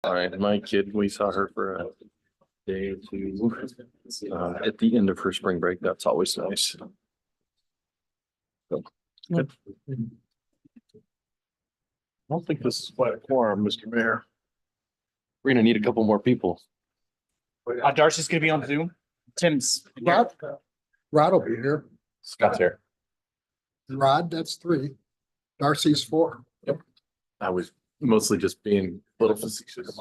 All right, my kid, we saw her for a day or two at the end of her spring break. That's always nice. So, good. I don't think this is quite a quorum, Mr. Mayor. We're gonna need a couple more people. Darcy's gonna be on Zoom. Tim's. Rod will be here. Scott's here. Rod, that's 3. Darcy's 4. I was mostly just being a little facetious.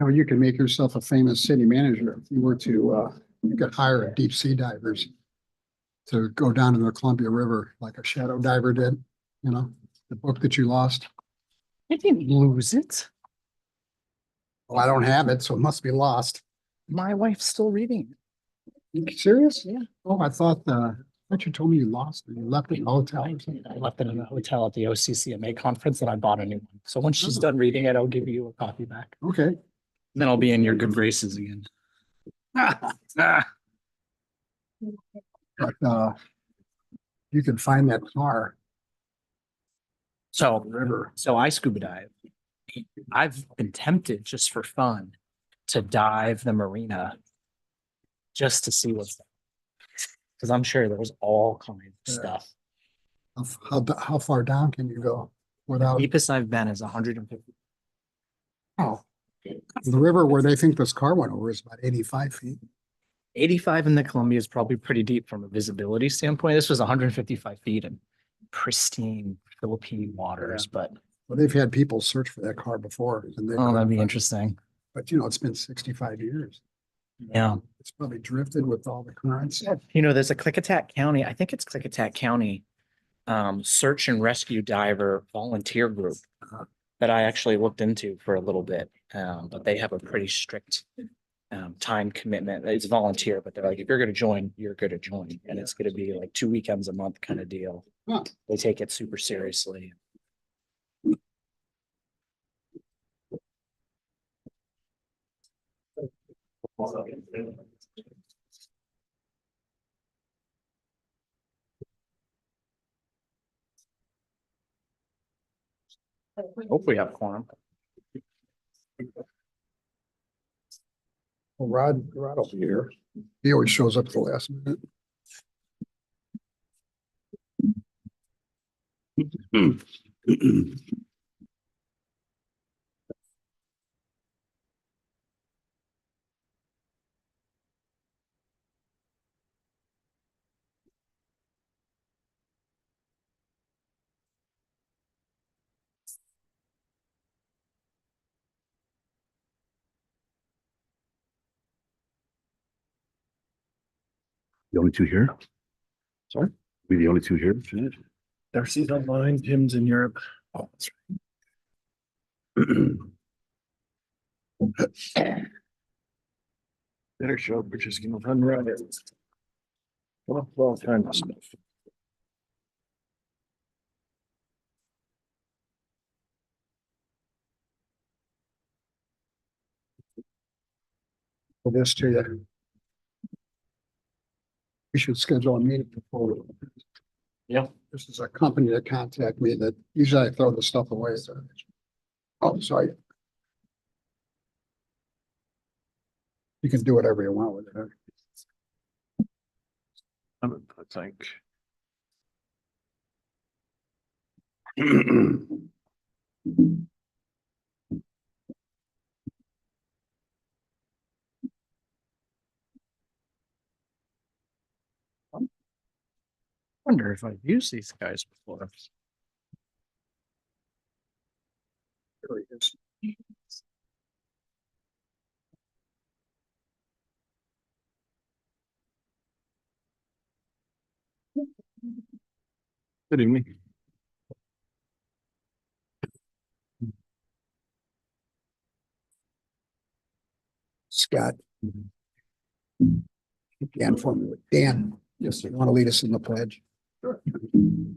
Now you can make yourself a famous city manager if you were to, you could hire deep sea divers to go down to the Columbia River like a shadow diver did, the book that you lost. I didn't lose it. Well, I don't have it, so it must be lost. My wife's still reading it. You serious? Yeah. Oh, I thought you told me you lost it. You left it in a hotel. I left it in a hotel at the OCCMA conference and I bought a new one. So when she's done reading it, I'll give you a copy back. Okay. Then I'll be in your good graces again. But you can find that car So, on the river. so I scuba dive. I've been tempted just for fun to dive the marina just to see what's there. Because I'm sure there's all kinds of stuff. How far down can you go without? Deepest I've been is 150. Oh, the river where they think this car went over is about 85 feet. 85 in the Columbia is probably pretty deep from a visibility standpoint. This was 155 feet in pristine Philippine waters, but Well, they've had people search for that car before. And they that'd be couldn't find it. interesting. But it's been 65 years. Yeah. It's probably drifted with all the currents. There's a Klickitat County, I think it's Klickitat County, search and rescue diver volunteer group that I actually looked into for a little bit. But they have a pretty strict time commitment. It's volunteer, but they're like, if you're going to join, you're going to join. And it's going to be like 2 weekends a month kind of deal. Huh. They take it super seriously. Hope we have quorum. Well, Rod will be here. He always shows up at the last minute. The only 2 here? Sorry? We the only 2 here? Darcy's online, Tim's in Europe. Oh, that's right. Better show up, we're just gonna run around it. Well, all kinds of stuff. For this to you. We should schedule a meeting before. Yeah. This is a company that contact me that usually I throw the stuff away. So. Oh, sorry. You can do whatever you want with it. I think. Wonder if I've used these guys before. There he is. Good evening. Scott. Dan for me. Dan, yes, sir. You want to lead us in the pledge? Sure. You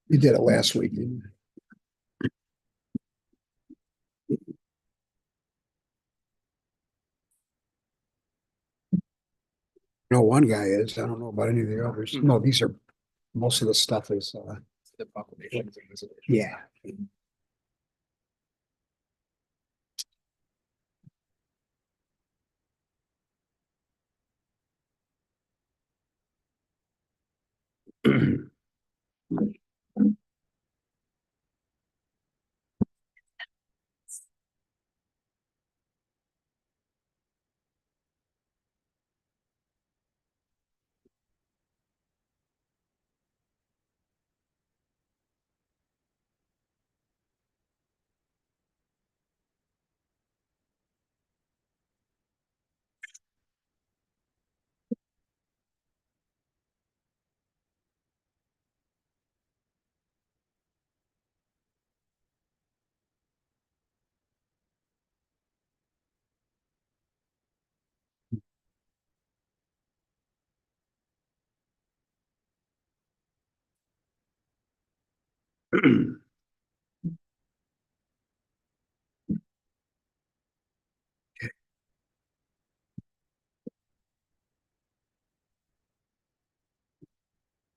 did it last week. Didn't you? No, one guy is. I don't know about any of the others. No, these are, most of the stuff is, yeah.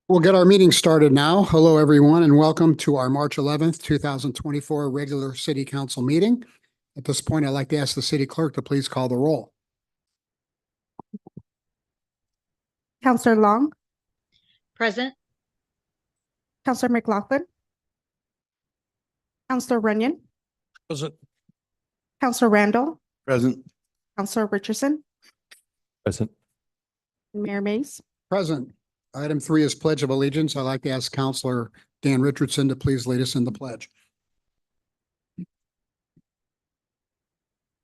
We'll get our meeting started now. Hello, everyone, and welcome to our March 11th, 2024 regular city council meeting. At this point, I'd like to ask the city clerk to please call the roll. Counselor Long, Present. Counselor McLaughlin, Counselor Runyon, Present. Counselor Randall, Present. Counselor Richardson, Present. Mayor Mays. Present. Item 3 is Pledge of Allegiance. I'd like to ask Counselor Dan Richardson to please lead us in the pledge.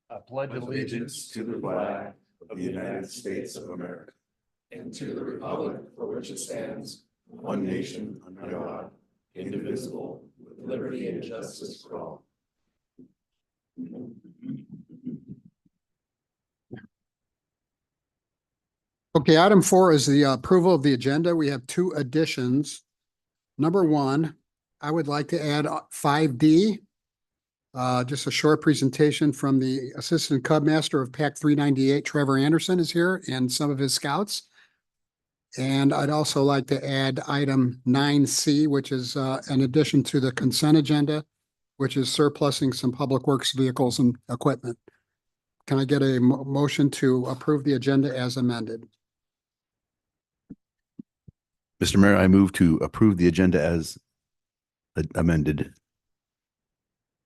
I pledge allegiance to the flag of the United States of America and to the republic for which it stands, one nation under God, indivisible, with liberty and justice for all. Okay, item 4 is the approval of the agenda. We have 2 additions. Number 1, I would like to add 5D. Just a short presentation from the Assistant Cub Master of Pack 398, Trevor Anderson is here, and some of his scouts. And I'd also like to add item 9C, which is an addition to the consent agenda, which is surplusing some public works vehicles and equipment. Can I get a motion to approve the agenda as amended? Mr. Mayor, I move to approve the agenda as amended.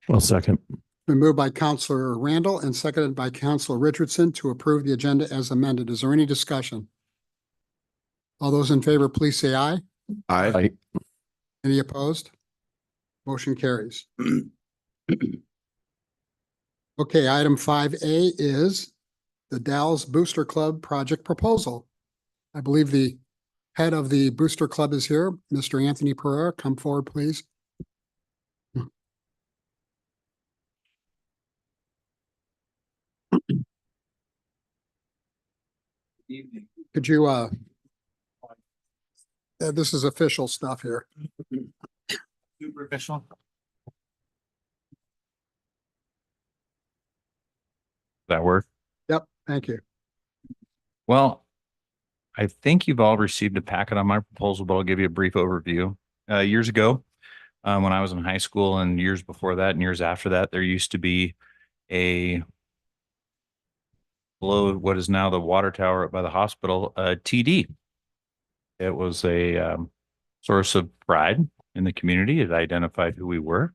Well, second. Been moved by Counselor Randall and seconded by Counselor Richardson to approve the agenda as amended. Is there any discussion? All those in favor, please say aye. Aye. Any opposed? Motion carries. Okay, item 5A is the Dalles Booster Club project proposal. I believe the head of the Booster Club is here. Mr. Anthony Pereira, come forward, please. Could you, this is official stuff here. Super official. That work? Yep, thank you. Well, I think you've all received a packet on my proposal, but I'll give you a brief overview. Years ago, when I was in high school and years before that and years after that, there used to be a below what is now the water tower up by the hospital, TD. It was a source of pride in the community. It identified who we were.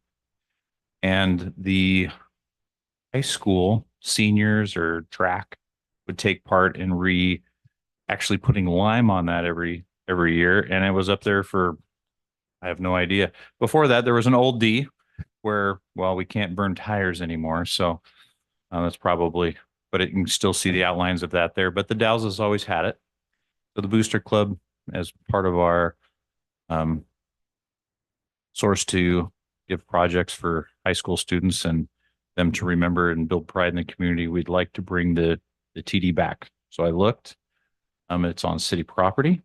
And the high school seniors or track would take part in actually putting lime on that every year. And it was up there for, I have no idea. Before that, there was an old D where, well, we can't burn tires anymore. So that's probably, but you can still see the outlines of that there. But the Dalles has always had it. So the Booster Club, as part of our source to give projects for high school students and them to remember and build pride in the community, we'd like to bring the TD back. So I looked, it's on city property.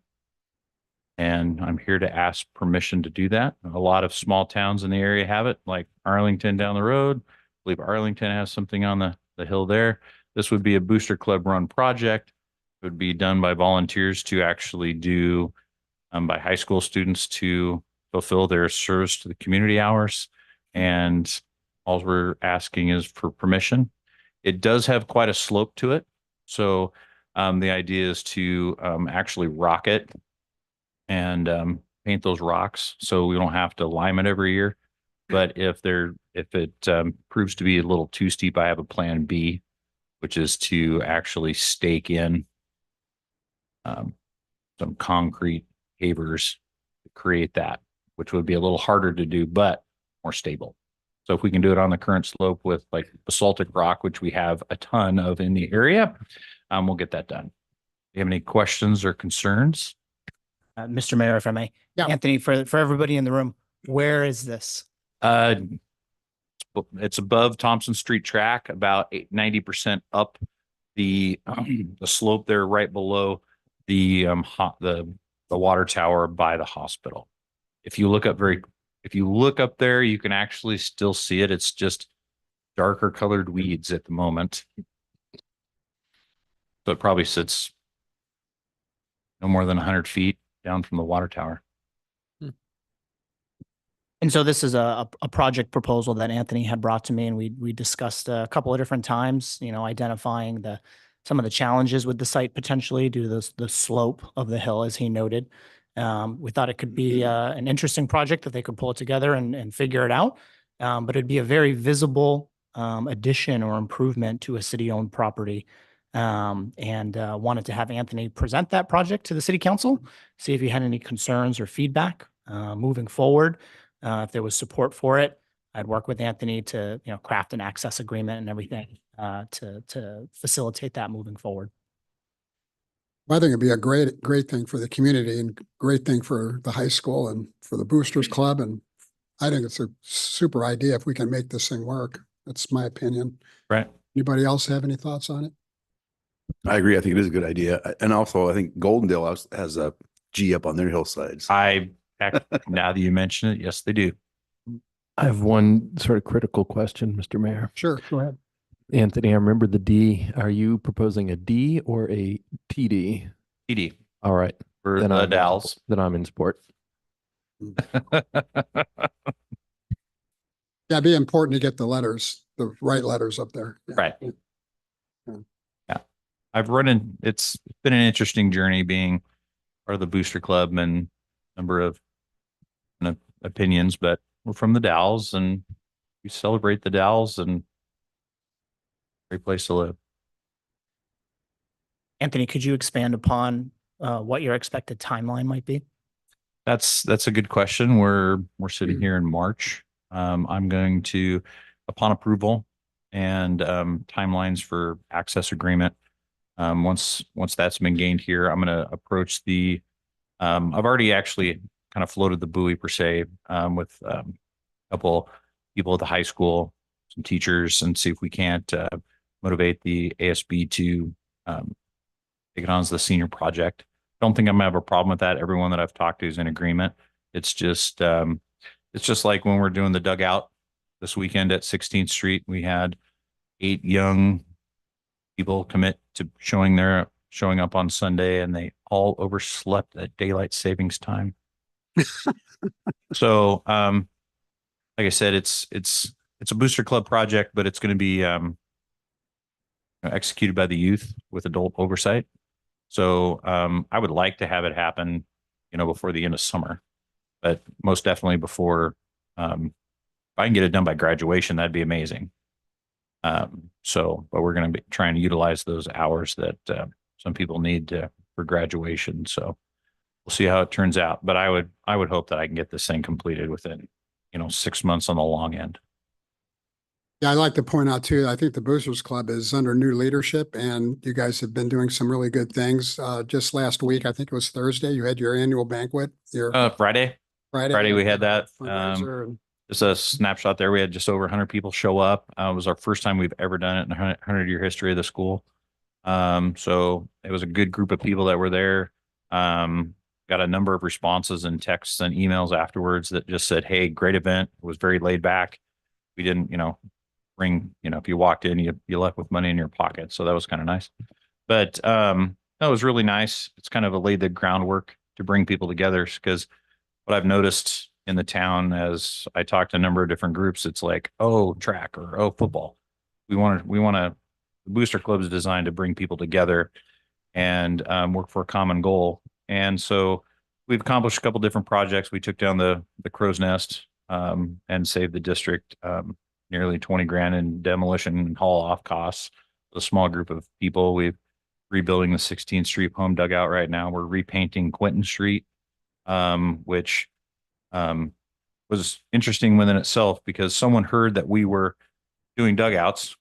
And I'm here to ask permission to do that. A lot of small towns in the area have it, like Arlington down the road. I believe Arlington has something on the hill there. This would be a Booster Club run project. It would be done by volunteers to actually do, by high school students to fulfill their service to the community hours. And all we're asking is for permission. It does have quite a slope to it. So the idea is to actually rock it and paint those rocks so we don't have to lime it every year. But if it proves to be a little too steep, I have a plan B, which is to actually stake in some concrete pavers to create that, which would be a little harder to do, but more stable. So if we can do it on the current slope with like basaltic rock, which we have a ton of in the area, we'll get that done. Do you have any questions or concerns? Mr. Mayor, if I may. Yeah. Anthony, for everybody in the room, where is this? It's above Thompson Street track, about 90% up the slope there, right below the water tower by the hospital. If you look up there, you can actually still see it. It's just darker colored weeds at the moment. So it probably sits no more than 100 feet down from the water tower. And so this is a project proposal that Anthony had brought to me, and we discussed a couple of different times, identifying some of the challenges with the site potentially due to the slope of the hill, as he noted. We thought it could be an interesting project that they could pull it together and figure it out. But it'd be a very visible addition or improvement to a city-owned property. And wanted to have Anthony present that project to the city council, see if he had any concerns or feedback moving forward. If there was support for it, I'd work with Anthony to, craft an access agreement and everything to facilitate that moving forward. I think it'd be a great thing for the community and great thing for the high school and for the Boosters Club. And I think it's a super idea if we can make this thing work. That's my opinion. Right. Anybody else have any thoughts on it? I agree. I think it is a good idea. And also, I think Goldendale has a G up on their hillsides. Now that you mention it, yes, they do. I have one sort of critical question, Mr. Mayor. Sure, go ahead. Anthony, I remember the D. Are you proposing a D or a TD? TD All right. for Then the Dalles. Then I'm in support. Yeah, it'd be important to get the right letters up there. Yeah. Right. Yeah. It's been an interesting journey being part of the Booster Club and number of opinions, but we're from the Dalles and we celebrate the Dalles and great place to live. Anthony, could you expand upon what your expected timeline might be? That's a good question. We're sitting here in March. I'm going to, upon approval and timelines for access agreement, once that's been gained here, I'm going to approach I've already actually kind of floated the buoy per se with a couple people at the high school, some teachers, and see if we can't motivate the ASB to take it on as the senior project. Don't think I'm gonna have a problem with that. Everyone that I've talked to is in agreement. It's just like when we're doing the dugout this weekend at 16th Street, we had 8 young people commit to showing up on Sunday, and they all overslept at daylight savings time. So, like I said, it's a Booster Club project, but it's going to be executed by the youth with adult oversight. So, I would like to have it happen, before the end of summer, but most definitely before. If I can get it done by graduation, that'd be amazing. But we're going to be trying to utilize those hours that some people need for graduation. So we'll see how it turns out. But I would hope that I can get this thing completed within, 6 months on the long end. Yeah, I'd like to point out too, I think the Boosters Club is under new leadership and you guys have been doing some really good things. Just last week, I think it was Thursday, you had your annual banquet. Friday Friday we had that. fundraiser, and just a snapshot there. We had just over 100 people show up. It was our first time we've ever done it in the 100-year history of the school. So it was a good group of people that were there. Got a number of responses and texts and emails afterwards that just said, "Hey, great event." It was very laid back. We didn't, bring, if you walked in, you left with money in your pocket. So that was kind of nice. But that was really nice. It's kind of laid the groundwork to bring people together, because what I've noticed in the town as I talked to a number of different groups, it's like, oh, track or oh, football. We want to, the Booster Club is designed to bring people together and work for a common goal. And so we've accomplished a couple different projects. We took down the crow's nest and saved the district nearly 20 grand in demolition and haul off costs. A small group of people. We've rebuilding the 16th Street home dugout right now. We're repainting Quinton Street, which was interesting within itself, because someone heard that we were doing dugouts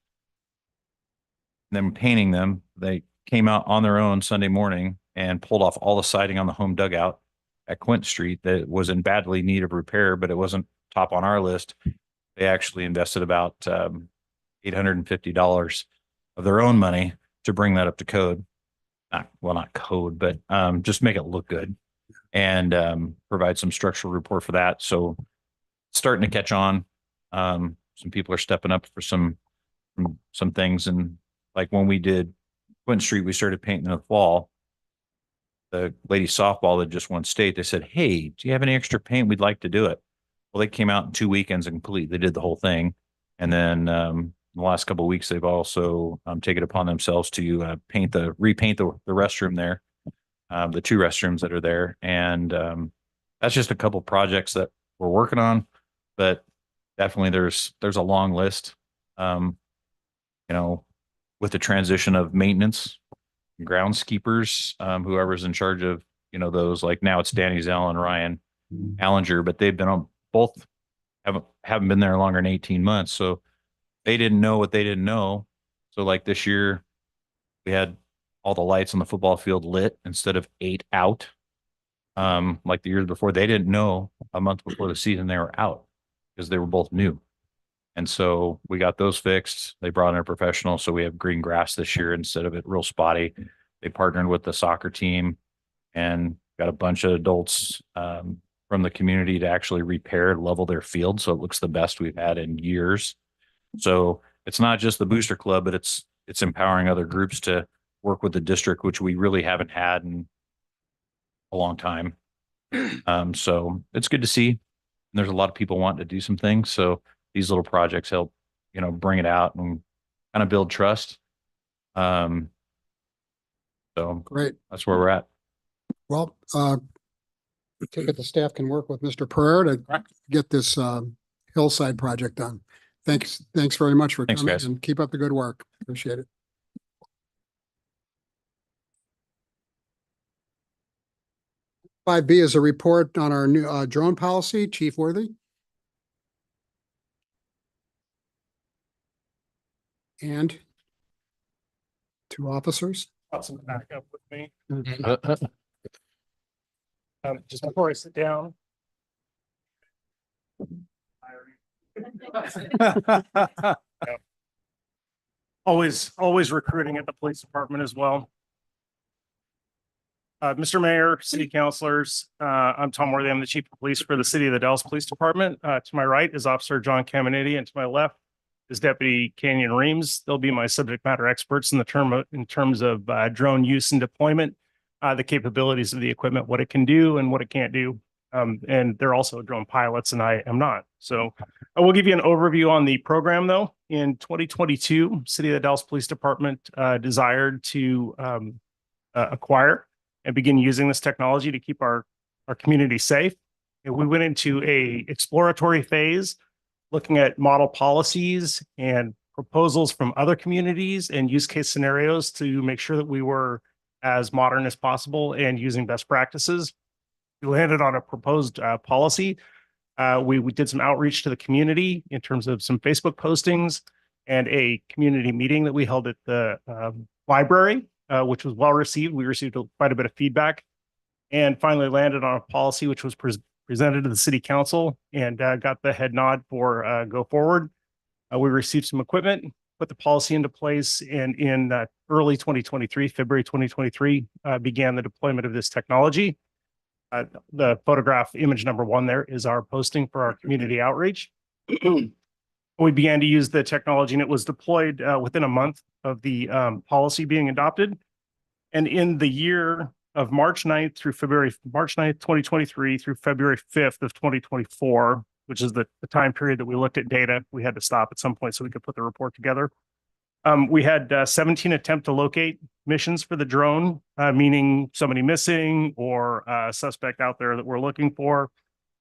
and then painting them. They came out on their own Sunday morning and pulled off all the siding on the home dugout at Quinton Street that was in badly need of repair, but it wasn't top on our list. They actually invested about $850 of their own money to bring that up to code. Not code, but just make it look good, and provide some structural report for that. So it's starting to catch on. Some people are stepping up for some things. And like when we did Quinton Street, we started painting in the fall. The lady softball that just won state, they said, "Hey, do you have any extra paint? We'd like to do it." Well, they came out in 2 weekends and completely did the whole thing. And then the last couple of weeks, they've also taken it upon themselves to repaint the restroom there, the 2 restrooms that are there. And that's just a couple projects that we're working on, but definitely there's a long list. With the transition of maintenance, groundskeepers, whoever's in charge of, those, like now it's Danny Zell and Ryan Allinger, but they've been on both, haven't been there longer than 18 months. So they didn't know what they didn't know. So like this year we had all the lights on the football field lit instead of 8 out. Like the years before, they didn't know a month before the season they were out because they were both new. And so we got those fixed. They brought in a professional. So we have green grass this year instead of it real spotty. They partnered with the soccer team and got a bunch of adults from the community to actually repair, level their field. So it looks the best we've had in years. So it's not just the Booster Club, but it's empowering other groups to work with the district, which we really haven't had in a long time. So it's good to see. And there's a lot of people wanting to do some things. So these little projects help, bring it out and kind of build trust. So Great. that's where we're at. Well, I take it the staff can work with Mr. Pereira to get this hillside project done. Thanks very much for Thanks, coming, guys. and keep up the good work. Appreciate it. 5B is a report on our new drone policy. Chief Worthy. And 2 officers. Got some backup with me. Okay. Just before I sit down. Always recruiting at the police department as well. Mr. Mayor, city councilors, I'm Tom Worthy. I'm the chief of police for the city of the Dalles Police Department. To my right is Officer John Caminiti, and to my left is Deputy Canyon Reams. They'll be my subject matter experts in terms of drone use and deployment, the capabilities of the equipment, what it can do and what it can't do. And they're also drone pilots, and I am not. So I will give you an overview on the program, though. In 2022, City of the Dalles Police Department desired to acquire and begin using this technology to keep our community safe. And we went into a exploratory phase, looking at model policies and proposals from other communities and use case scenarios to make sure that we were as modern as possible and using best practices. We landed on a proposed policy. We did some outreach to the community in terms of some Facebook postings and a community meeting that we held at the library, which was well received. We received quite a bit of feedback, and finally landed on a policy which was presented to the city council and got the head nod for go forward. We received some equipment, put the policy into place, and in early 2023, February 2023, began the deployment of this technology. The photograph image number 1 there is our posting for our community outreach. We began to use the technology and it was deployed within a month of the policy being adopted. And in the year of March 9th, 2023 through February 5th of 2024, which is the time period that we looked at data, we had to stop at some point so we could put the report together. We had 17 attempt to locate missions for the drone, meaning somebody missing or a suspect out there that we're looking for.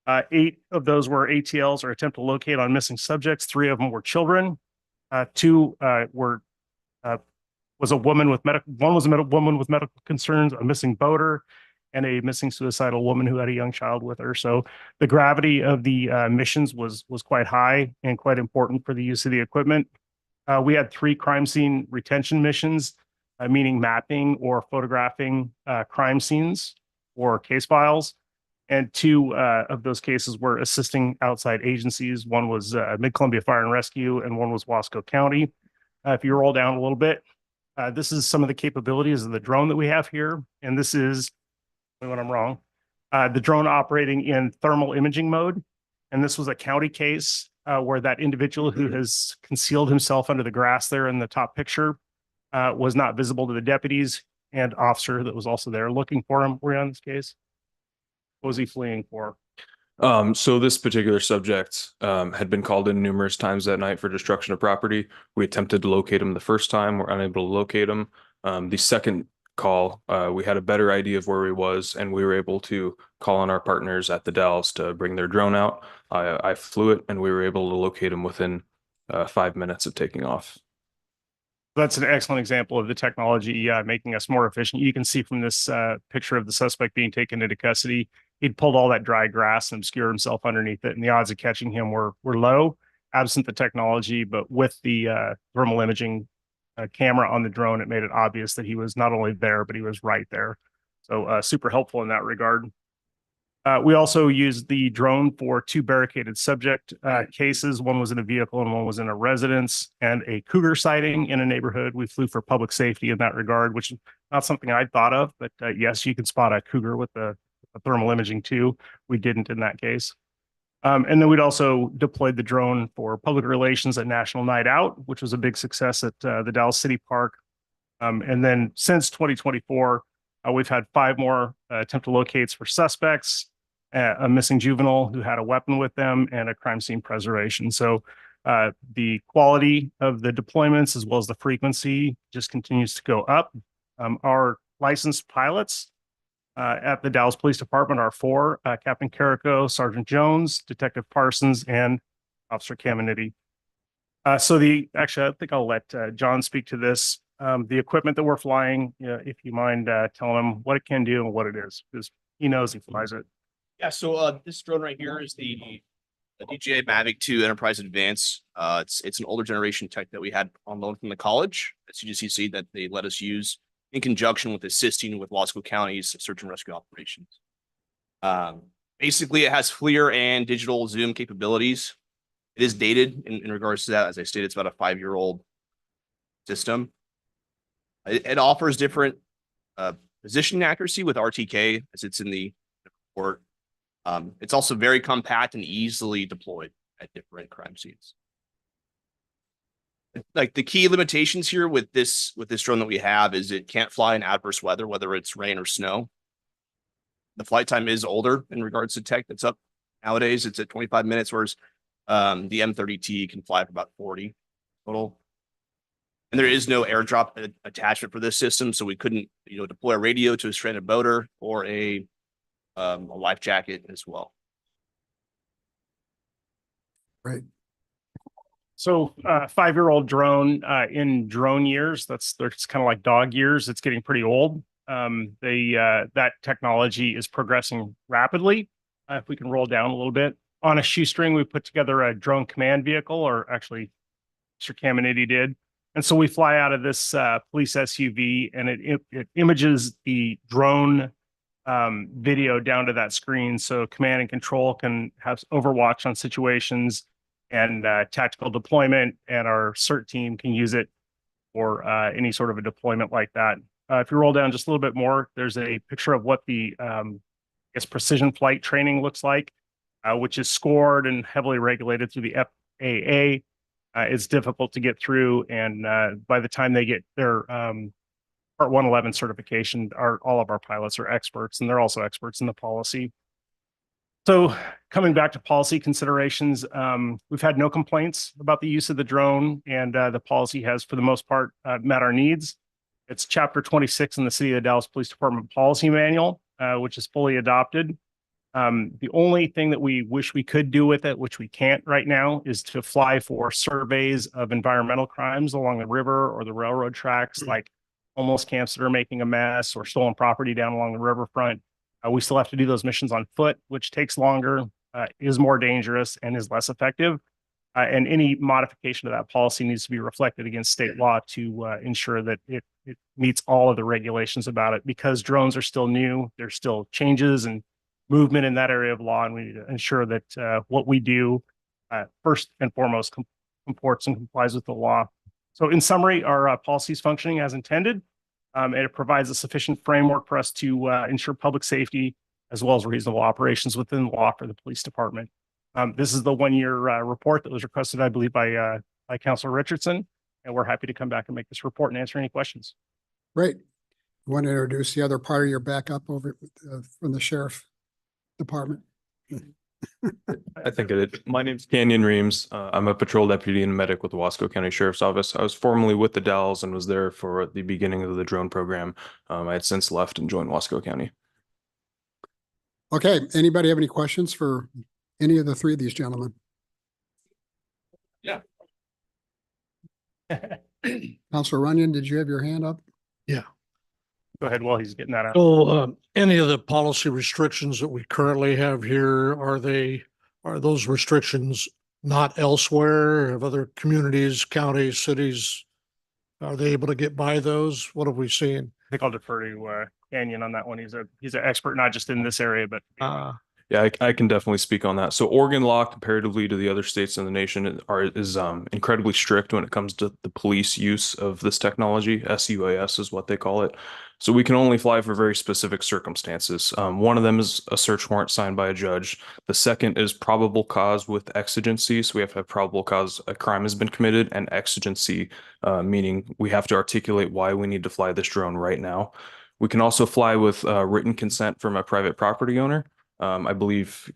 8 of those were ATLs, or attempt to locate on missing subjects. 3 of them were children. 2 was a woman with medical. One was a woman with medical concerns, a missing boater, and a missing suicidal woman who had a young child with her. So the gravity of the missions was quite high and quite important for the use of the equipment. We had 3 crime scene retention missions, meaning mapping or photographing crime scenes or case files. And 2 of those cases were assisting outside agencies. One was Mid-Columbia Fire and Rescue, and one was Wasco County. If you roll down a little bit, this is some of the capabilities of the drone that we have here. And this is, when I'm wrong, the drone operating in thermal imaging mode. And this was a county case where that individual who has concealed himself under the grass there in the top picture was not visible to the deputies and officer that was also there looking for him. Were you on this case? What was he fleeing for? So this particular subject had been called in numerous times that night for destruction of property. We attempted to locate him the first time, we're unable to locate him. The second call, we had a better idea of where he was, and we were able to call on our partners at the Dalles to bring their drone out. I flew it, and we were able to locate him within 5 minutes of taking off. That's an excellent example of the technology making us more efficient. You can see from this picture of the suspect being taken into custody, he'd pulled all that dry grass and obscured himself underneath it, and the odds of catching him were low, absent the technology. But with the thermal imaging camera on the drone, it made it obvious that he was not only there, but he was right there. So super helpful in that regard. We also used the drone for 2 barricaded subject cases. One was in a vehicle and one was in a residence, and a cougar sighting in a neighborhood. We flew for public safety in that regard, which is not something I'd thought of, but yes, you can spot a cougar with the thermal imaging too. We didn't in that case. And then we'd also deployed the drone for public relations at National Night Out, which was a big success at the Dalles City Park. And then since 2024, we've had 5 more attempt to locates for suspects, a missing juvenile who had a weapon with them, and a crime scene preservation. So the quality of the deployments as well as the frequency just continues to go up. Our licensed pilots at the Dalles Police Department are 4, Captain Carrico, Sergeant Jones, Detective Parsons, and Officer Caminiti. Actually, I think I'll let John speak to this. The equipment that we're flying, if you mind telling him what it can do and what it is, because he knows he flies it. Yeah, so this drone right here is the DJI Mavic 2 Enterprise Advance. It's an older generation tech that we had on loan from the college at CGCC that they let us use in conjunction with assisting with Wasco County's search and rescue operations. Basically, it has FLIR and digital zoom capabilities. It is dated in regards to that. As I stated, it's about a 5-year-old system. It offers different positioning accuracy with RTK as it's in the report. It's also very compact and easily deployed at different crime scenes. Like the key limitations here with this drone that we have is it can't fly in adverse weather, whether it's rain or snow. The flight time is older in regards to tech that's up nowadays. It's at 25 minutes, whereas the M30T can fly for about 40 total. And there is no airdrop attachment for this system, so we couldn't, deploy a radio to a stranded boater or a life jacket as well. Right. So 5-year-old drone in drone years, that's kind of like dog years. It's getting pretty old. That technology is progressing rapidly. If we can roll down a little bit. On a shoestring, we put together a drone command vehicle, or actually Mr. Caminiti did. And so we fly out of this police SUV, and it images the drone video down to that screen. So command and control can have overwatch on situations and tactical deployment, and our CERT team can use it for any sort of a deployment like that. If you roll down just a little bit more, there's a picture of what the I guess precision flight training looks like, which is scored and heavily regulated through the FAA. It's difficult to get through, and by the time they get their Part 111 certification, all of our pilots are experts, and they're also experts in the policy. So coming back to policy considerations, we've had no complaints about the use of the drone, and the policy has, for the most part, met our needs. It's Chapter 26 in the City of Dallas Police Department Policy Manual, which is fully adopted. The only thing that we wish we could do with it, which we can't right now, is to fly for surveys of environmental crimes along the river or the railroad tracks, like homeless camps that are making a mess or stolen property down along the riverfront. We still have to do those missions on foot, which takes longer, is more dangerous, and is less effective. And any modification of that policy needs to be reflected against state law to ensure that it meets all of the regulations about it, because drones are still new. There's still changes and movement in that area of law, and we need to ensure that what we do first and foremost comports and complies with the law. So in summary, our policy is functioning as intended, and it provides a sufficient framework for us to ensure public safety as well as reasonable operations within the law for the police department. This is the one-year report that was requested, I believe, by Councilor Richardson, and we're happy to come back and make this report and answer any questions. Great. I want to introduce the other part of your backup over from the sheriff department. I think it is. My name's Canyon Reams. I'm a patrol deputy and medic with the Wasco County Sheriff's Office. I was formerly with the Dalles and was there for the beginning of the drone program. I had since left and joined Wasco County. Okay, anybody have any questions for any of the three of these gentlemen? Yeah. Councilor Runyon, did you have your hand up? Go ahead while he's getting that out. So, any of the policy restrictions that we currently have here, are those restrictions not elsewhere? Have other communities, counties, cities, are they able to get by those? What have we seen? I think I'll defer to Canyon on that one. He's an expert, not just in this area, but Yeah, I can definitely speak on that. So Oregon law, comparatively to the other states in the nation, is incredibly strict when it comes to the police use of this technology. SUAS is what they call it. So we can only fly for very specific circumstances. One of them is a search warrant signed by a judge. The second is probable cause with exigency. So we have to have probable cause a crime has been committed, and exigency, meaning we have to articulate why we need to fly this drone right now. We can also fly with written consent from a private property owner. I believe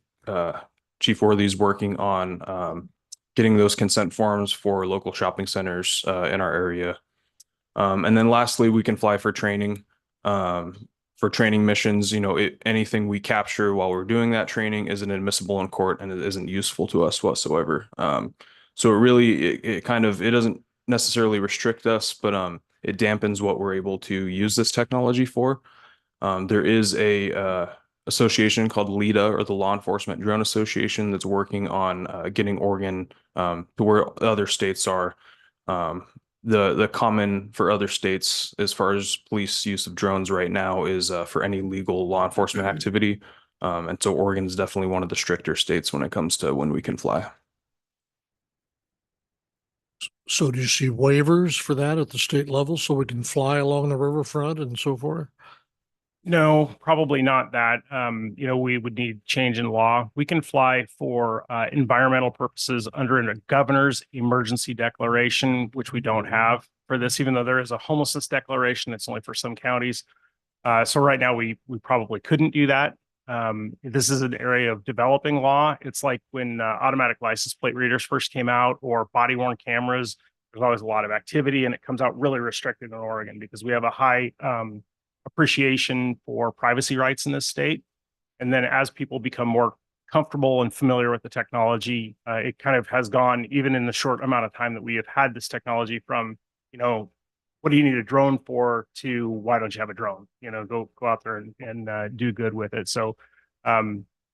Chief Worthy is working on getting those consent forms for local shopping centers in our area. And then lastly, we can fly for training missions. You know, anything we capture while we're doing that training isn't admissible in court, and it isn't useful to us whatsoever. So it really, it doesn't necessarily restrict us, but it dampens what we're able to use this technology for. There is a association called LEDA, or the Law Enforcement Drone Association, that's working on getting Oregon to where other states are. The common for other states as far as police use of drones right now is for any legal law enforcement activity. And so Oregon is definitely one of the stricter states when it comes to when we can fly. So do you see waivers for that at the state level so we can fly along the riverfront and so forth? No, probably not that. You know, we would need change in law. We can fly for environmental purposes under a governor's emergency declaration, which we don't have for this, even though there is a homelessness declaration. It's only for some counties. So right now we probably couldn't do that. This is an area of developing law. It's like when automatic license plate readers first came out, or body worn cameras. There's always a lot of activity, and it comes out really restricted in Oregon because we have a high appreciation for privacy rights in this state. And then as people become more comfortable and familiar with the technology, it kind of has gone, even in the short amount of time that we have had this technology, from, you know, what do you need a drone for, to why don't you have a drone? You know, go out there and do good with it. So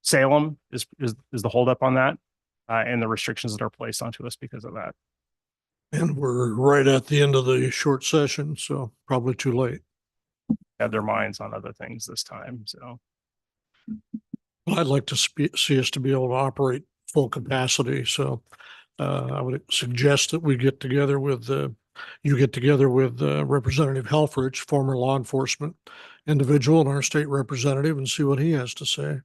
Salem is the holdup on that, and the restrictions that are placed onto us because of that. And we're right at the end of the short session, so probably too late. had their minds on other things this time. So I'd like to see us to be able to operate full capacity. So I would suggest that we get together with you get together with Representative Helfrich, former law enforcement individual and our state representative, and see what he has to say.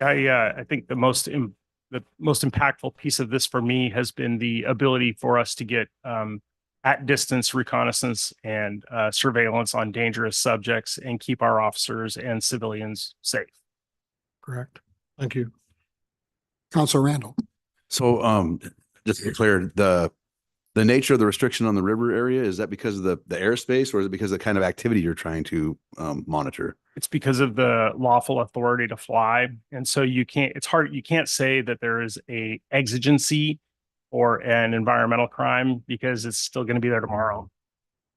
I think the most impactful piece of this for me has been the ability for us to get at distance reconnaissance and surveillance on dangerous subjects and keep our officers and civilians safe. Correct. Thank you. Counselor Randall. So, just to be clear, the nature of the restriction on the river area, is that because of the airspace, or is it because of the kind of activity you're trying to monitor? It's because of the lawful authority to fly. And so you can't say that there is a exigency or an environmental crime because it's still going to be there tomorrow.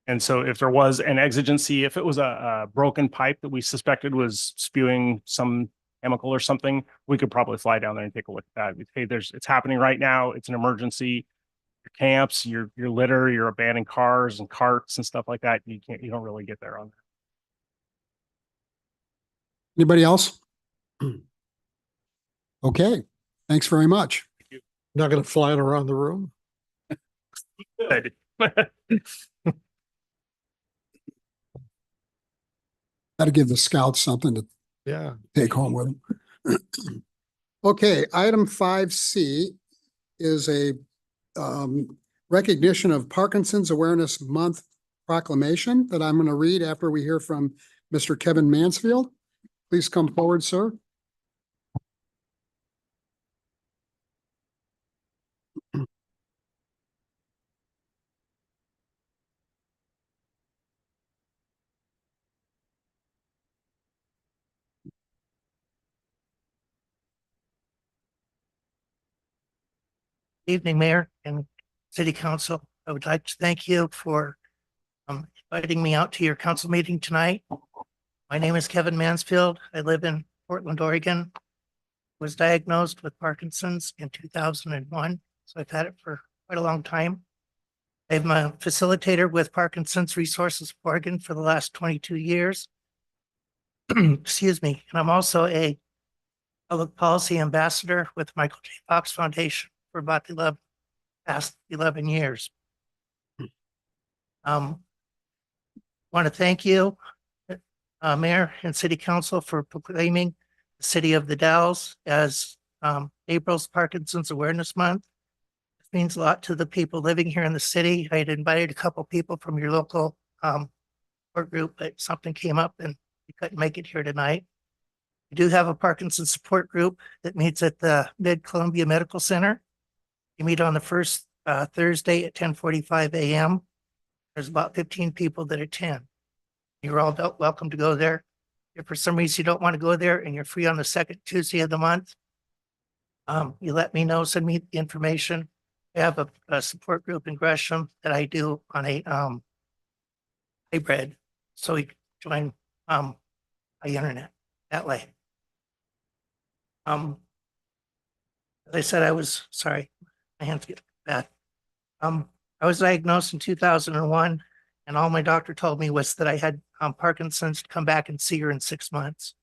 And so if there was an exigency, if it was a broken pipe that we suspected was spewing some chemical or something, we could probably fly down there and take a look at that. Hey, it's happening right now. It's an emergency. Your camps, your litter, your abandoned cars and carts and stuff like that. You don't really get there on that. Anybody else? Okay, thanks very much. Not going to fly it around the room. Good. Got to give the scouts something to Yeah. take home with them. Okay, item 5C is a recognition of Parkinson's Awareness Month proclamation that I'm going to read after we hear from Mr. Kevin Mansfield. Please come forward, sir. Evening, Mayor and City Council. I would like to thank you for inviting me out to your council meeting tonight. My name is Kevin Mansfield. I live in Portland, Oregon. Was diagnosed with Parkinson's in 2001, so I've had it for quite a long time. I'm a facilitator with Parkinson's Resources of Oregon for the last 22 years. Excuse me. And I'm also a public policy ambassador with Michael J. Fox Foundation for about the past 11 years. Want to thank you, Mayor and City Council, for proclaiming the city of the Dalles as April's Parkinson's Awareness Month. It means a lot to the people living here in the city. I had invited a couple people from your local support group, but something came up and we couldn't make it here tonight. We do have a Parkinson's support group that meets at the Mid-Columbia Medical Center. You meet on the first Thursday at 10:45 a.m. There's about 15 people that attend. You're all welcome to go there. If for some reason you don't want to go there and you're free on the second Tuesday of the month, you let me know, send me the information. I have a support group in Gresham that I do on a hybrid. So you can join by internet that way. As I said, sorry, my hands get bad. I was diagnosed in 2001 and all my doctor told me was that I had Parkinson's, to come back and see her in 6 months.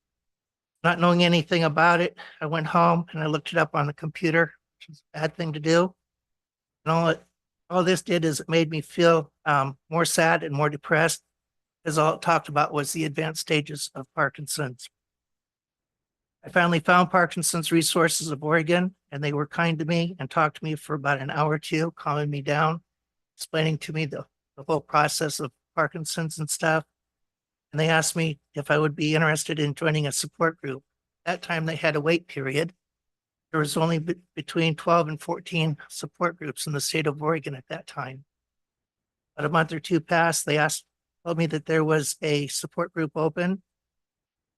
Not knowing anything about it, I went home and I looked it up on the computer, which is a bad thing to do. And all this did is it made me feel more sad and more depressed, because all it talked about was the advanced stages of Parkinson's. I finally found Parkinson's Resources of Oregon, and they were kind to me and talked to me for about an hour or two, calming me down, explaining to me the whole process of Parkinson's and stuff. And they asked me if I would be interested in joining a support group. At that time, they had a wait period. There was only between 12 and 14 support groups in the state of Oregon at that time. About a month or two passed, they told me that there was a support group open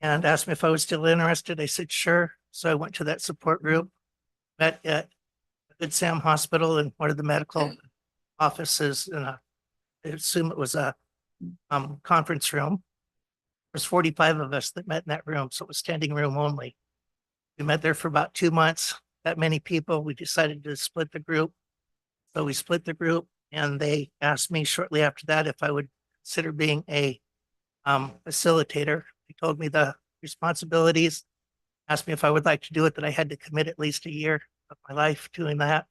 and asked me if I was still interested. I said, sure. So I went to that support group, met at Good Sam Hospital in one of the medical offices, and I assume it was a conference room. There's 45 of us that met in that room, so it was standing room only. We met there for about 2 months. That many people, we decided to split the group. So we split the group, and they asked me shortly after that if I would consider being a facilitator. He told me the responsibilities, asked me if I would like to do it, that I had to commit at least a year of my life doing that.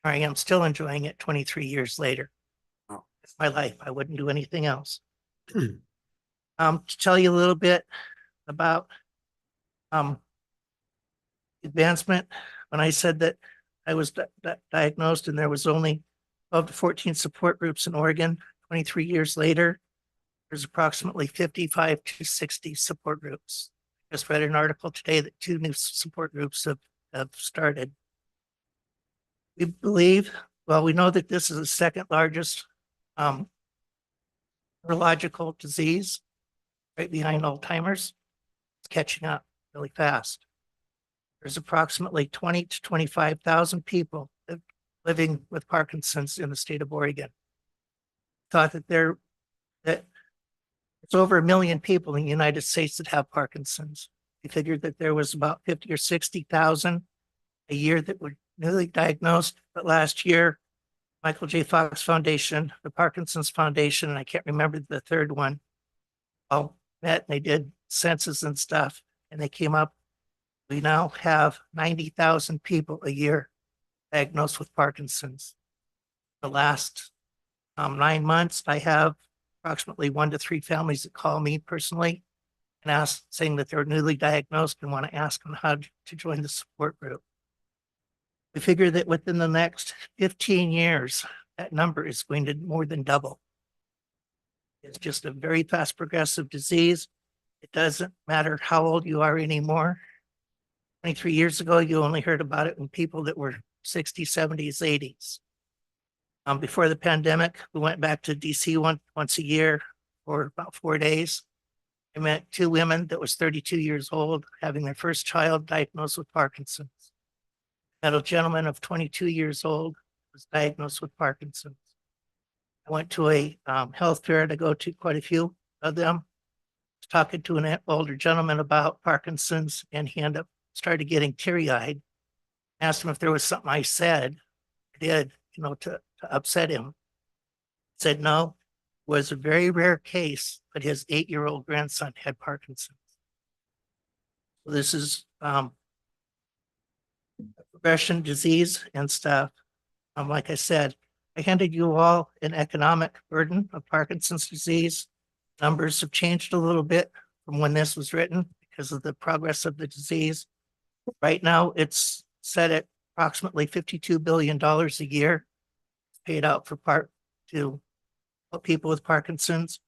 I am still enjoying it 23 years later. Wow. It's my life. I wouldn't do anything else. To tell you a little bit about advancement, when I said that I was diagnosed and there was only 12 to 14 support groups in Oregon, 23 years later, there's approximately 55 to 60 support groups. Just read an article today that 2 new support groups have started. We believe, well, we know that this is the second largest neurological disease, right behind Alzheimer's. It's catching up really fast. There's approximately 20 to 25,000 people living with Parkinson's in the state of Oregon. Thought that it's over 1 million people in the United States that have Parkinson's. We figured that there was about 50 or 60,000 a year that were newly diagnosed. But last year, Michael J. Fox Foundation, the Parkinson's Foundation, and I can't remember the third one, all met and they did census and stuff, and they came up. We now have 90,000 people a year diagnosed with Parkinson's. The last 9 months, I have approximately 1 to 3 families that call me personally and ask, saying that they're newly diagnosed and want to ask them how to join the support group. We figure that within the next 15 years, that number is going to more than double. It's just a very fast progressive disease. It doesn't matter how old you are anymore. 23 years ago, you only heard about it when people that were 60s, 70s, 80s. Before the pandemic, we went back to DC once a year for about 4 days. I met 2 women that was 32 years old, having their first child diagnosed with Parkinson's. I met a gentleman of 22 years old, was diagnosed with Parkinson's. I went to a health fair to go to quite a few of them. I was talking to an older gentleman about Parkinson's, and he started getting teary-eyed. Asked him if there was something I said, did, to upset him. He said no. It was a very rare case, but his 8-year-old grandson had Parkinson's. So this is progression disease and stuff. Like I said, I handed you all an economic burden of Parkinson's disease. Numbers have changed a little bit from when this was written because of the progress of the disease. Right now, it's set at approximately $52 billion a year paid out to people with Parkinson's.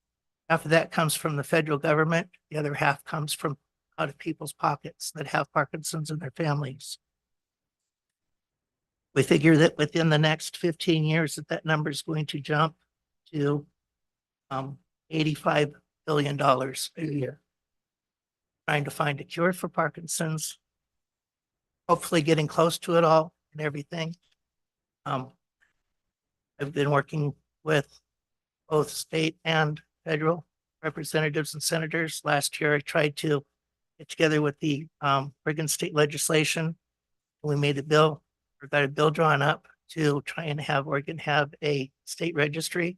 Half of that comes from the federal government. The other half comes from out of people's pockets that have Parkinson's in their families. We figure that within the next 15 years that number is going to jump to $85 billion a year. Trying to find a cure for Parkinson's, hopefully getting close to it all and everything. I've been working with both state and federal representatives and senators. Last year, I tried to get together with the Oregon state legislation. We made a bill, or got a bill drawn up to try and have Oregon have a state registry.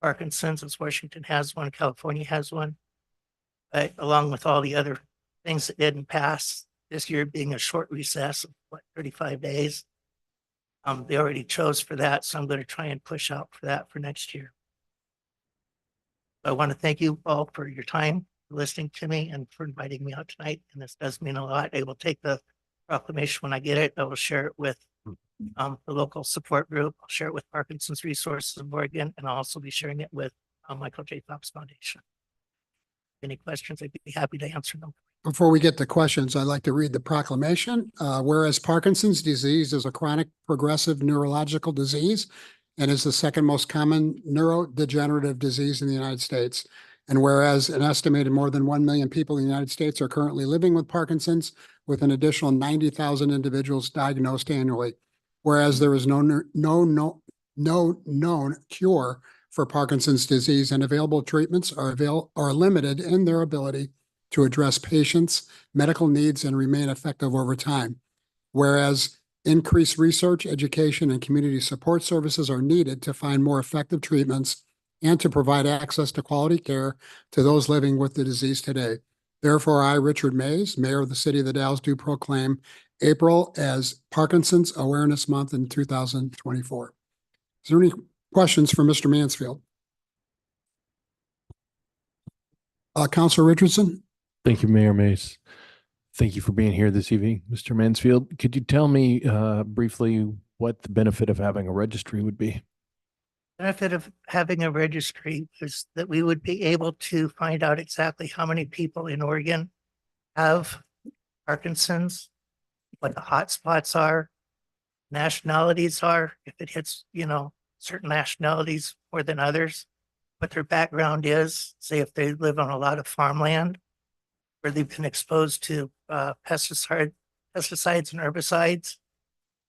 Parkinson's, as Washington has one, California has one. But along with all the other things that didn't pass, this year being a short recess of 35 days. They already chose for that, so I'm going to try and push out for that for next year. I want to thank you all for your time, for listening to me, and for inviting me out tonight. And this does mean a lot. I will take the proclamation when I get it. I will share it with the local support group. I'll share it with Parkinson's Resources of Oregon, and I'll also be sharing it with Michael J. Fox Foundation. Any questions, I'd be happy to answer them. Before we get to questions, I'd like to read the proclamation. Whereas Parkinson's disease is a chronic progressive neurological disease and is the second most common neurodegenerative disease in the United States. And whereas an estimated more than 1 million people in the United States are currently living with Parkinson's, with an additional 90,000 individuals diagnosed annually. Whereas there is no known cure for Parkinson's disease, and available treatments are limited in their ability to address patients' medical needs and remain effective over time. Whereas increased research, education, and community support services are needed to find more effective treatments and to provide access to quality care to those living with the disease today. Therefore, I, Richard Mays, Mayor of the City of the Dalles, do proclaim April as Parkinson's Awareness Month in 2024. Is there any questions for Mr. Mansfield? Counselor Richardson? Thank you, Mayor Mace. Thank you for being here this evening, Mr. Mansfield. Could you tell me briefly what the benefit of having a registry would be? Benefit of having a registry is that we would be able to find out exactly how many people in Oregon have Parkinson's, what the hot spots are, nationalities are, if it hits, certain nationalities more than others, what their background is, say if they live on a lot of farmland where they've been exposed to pesticides and herbicides.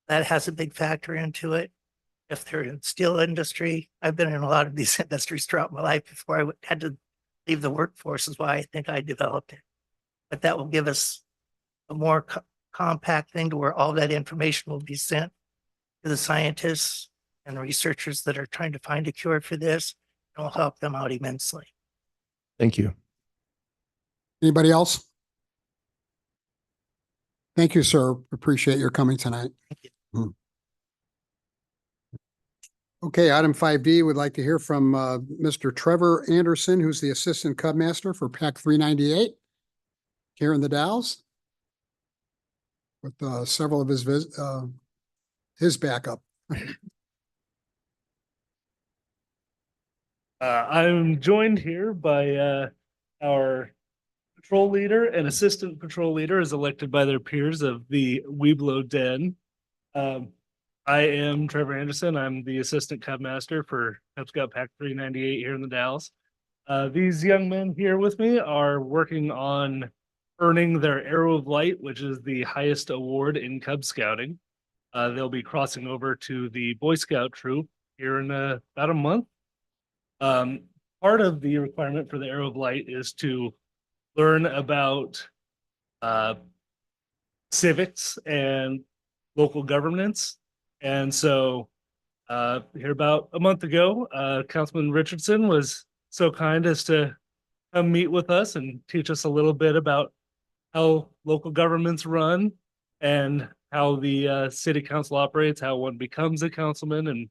That has a big factor into it. If they're in steel industry, I've been in a lot of these industries throughout my life before I had to leave the workforce, is why I think I developed it. But that will give us a more compact thing to where all that information will be sent to the scientists and the researchers that are trying to find a cure for this. It will help them out immensely. Thank you. Anybody else? Thank you, sir. Appreciate your coming tonight. Okay, item 5D, would like to hear from Mr. Trevor Anderson, who's the Assistant Cub Master for PAC 398 here in the Dalles, with several of his backup. I'm joined here by our patrol leader and assistant patrol leader as elected by their peers of the Weeblo Den. I am Trevor Anderson. I'm the assistant cub master for Cub Scout PAC 398 here in the Dalles. These young men here with me are working on earning their Arrow of Light, which is the highest award in Cub Scouting. They'll be crossing over to the Boy Scout troop here in about a month. Part of the requirement for the Arrow of Light is to learn about civics and local governance. And so here about a month ago, Councilman Richardson was so kind as to come meet with us and teach us a little bit about how local governments run and how the city council operates, how one becomes a councilman and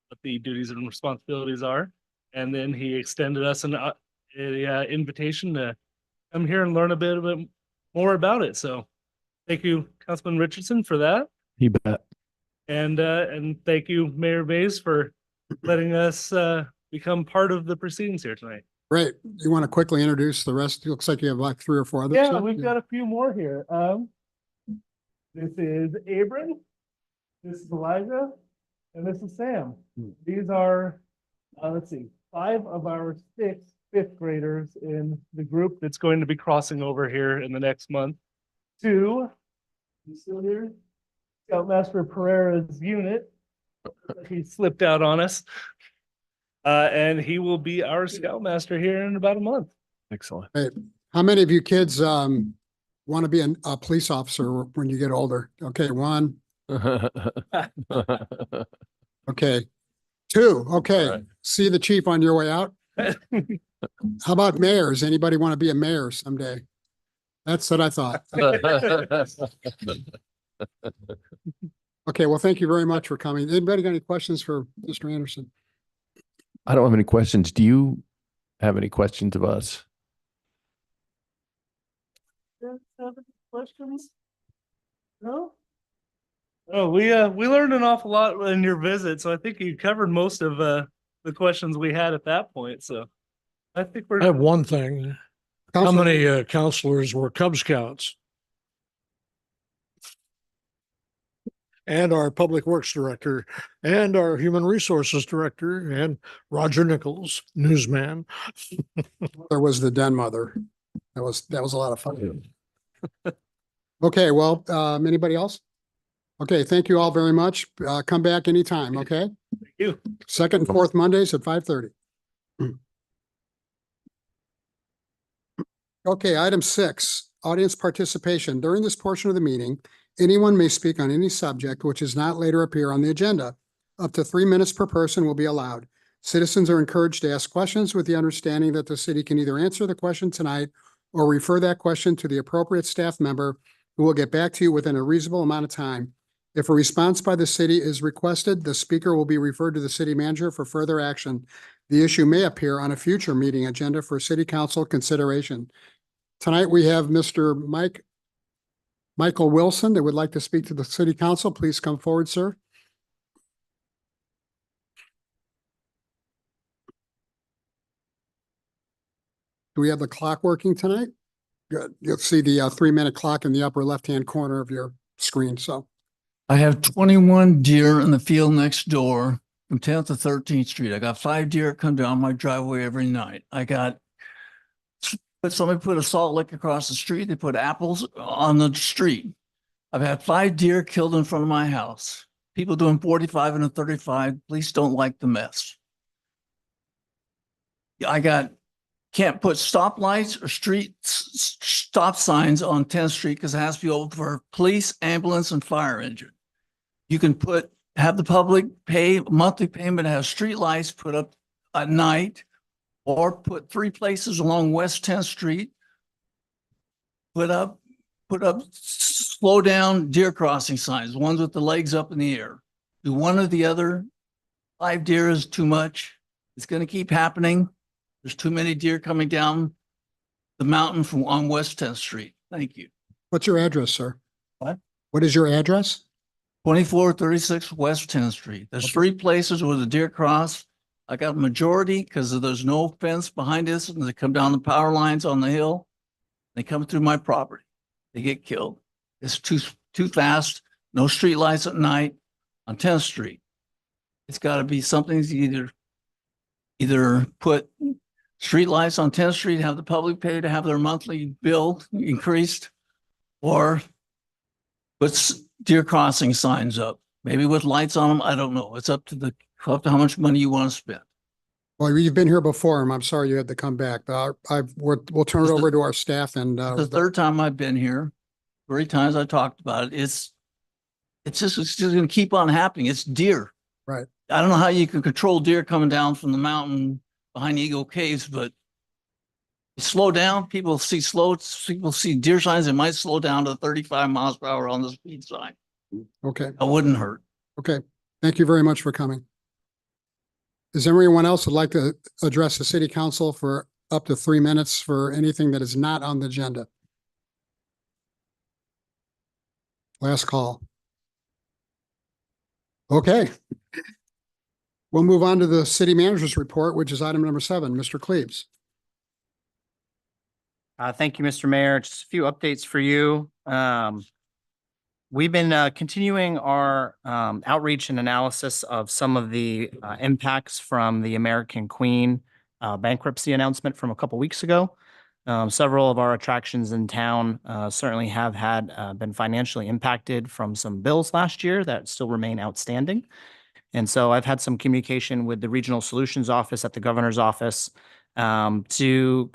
what the duties and responsibilities are. And then he extended us an invitation to come here and learn a bit more about it. So thank you, Councilman Richardson, for that. You bet. And thank you, Mayor Mays, for letting us become part of the proceedings here tonight. Great. You want to quickly introduce the rest? It looks like you have like 3 or 4 others. Yeah, we've got a few more here. This is Abram, this is Elijah, and this is Sam. These are, let's see, 5 of our 6 fifth graders in the group that's going to be crossing over here in the next month. 2, you still here? Scoutmaster Pereira's unit. He slipped out on us. And he will be our Scoutmaster here in about a month. Excellent. Hey, how many of you kids want to be a police officer when you get older? Okay, 1. Okay. 2. Okay. Right. See the chief on your way out. How about mayors? Anybody want to be a mayor someday? That's what I thought. Okay, well, thank you very much for coming. Anybody got any questions for Mr. Anderson? I don't have any questions. Do you have any questions of us? Questions? No? Oh, we learned an awful lot in your visit, so I think you covered most of the questions we had at that point. So I think we're. I have one thing. How Counselor- many counselors were Cub Scouts? And our Public Works Director, and our Human Resources Director, and Roger Nichols, newsman. There was the den mother. That was a lot of fun. Okay, well, anybody else? Okay, thank you all very much. Come back anytime, okay? Thank you. 2nd and 4th Mondays at 5:30. Okay, item 6, audience participation. During this portion of the meeting, anyone may speak on any subject which does not later appear on the agenda. Up to 3 minutes per person will be allowed. Citizens are encouraged to ask questions with the understanding that the city can either answer the question tonight or refer that question to the appropriate staff member who will get back to you within a reasonable amount of time. If a response by the city is requested, the speaker will be referred to the city manager for further action. The issue may appear on a future meeting agenda for city council consideration. Tonight, we have Mr. Michael Wilson that would like to speak to the city council. Please come forward, sir. Do we have the clock working tonight? Good. You'll see the 3-minute clock in the upper left-hand corner of your screen. So I have 21 deer in the field next door from 10th to 13th Street. I got 5 deer come down my driveway every night. Somebody put a salt lick across the street. They put apples on the street. I've had 5 deer killed in front of my house. People doing 45 and a 35. Police don't like the mess. Can't put stoplights or stop signs on 10th Street because it has to be open for police, ambulance, and fire engine. You can have the public pay monthly payment, have street lights put up at night, or put 3 places along West 10th Street. Put up slow down deer crossing signs, ones with the legs up in the air. Do one or the other. 5 deer is too much. It's going to keep happening. There's too many deer coming down the mountain on West 10th Street. Thank you. what's your address, sir? What? What is your address? 2436 West 10th Street. There's 3 places where the deer cross. I got a majority because there's no fence behind this, and they come down the power lines on the hill. They come through my property. They get killed. It's too fast. No street lights at night on 10th Street. It's got to be something either put street lights on 10th Street, have the public pay to have their monthly bill increased, or put deer crossing signs up, maybe with lights on them. I don't know. It's up to how much money you want to spend. Well, you've been here before, and I'm sorry you had to come back. We'll turn it over to our staff and The 3rd time I've been here, 3 times I talked about it. It's just going to keep on happening. It's deer. Right. I don't know how you can control deer coming down from the mountain behind Eagle Caves, but slow down. People see deer signs. They might slow down to 35 miles per hour on the speed sign. Okay. That wouldn't hurt. Okay. Thank you very much for coming. Is there anyone else who'd like to address the city council for up to 3 minutes for anything that is not on the agenda? Last call. Okay. We'll move on to the city manager's report, which is item number 7. Mr. Cleaves. Thank you, Mr. Mayor. Just a few updates for you. We've been continuing our outreach and analysis of some of the impacts from the American Queen bankruptcy announcement from a couple weeks ago. Several of our attractions in town certainly have been financially impacted from some bills last year that still remain outstanding. And so I've had some communication with the Regional Solutions Office at the Governor's Office to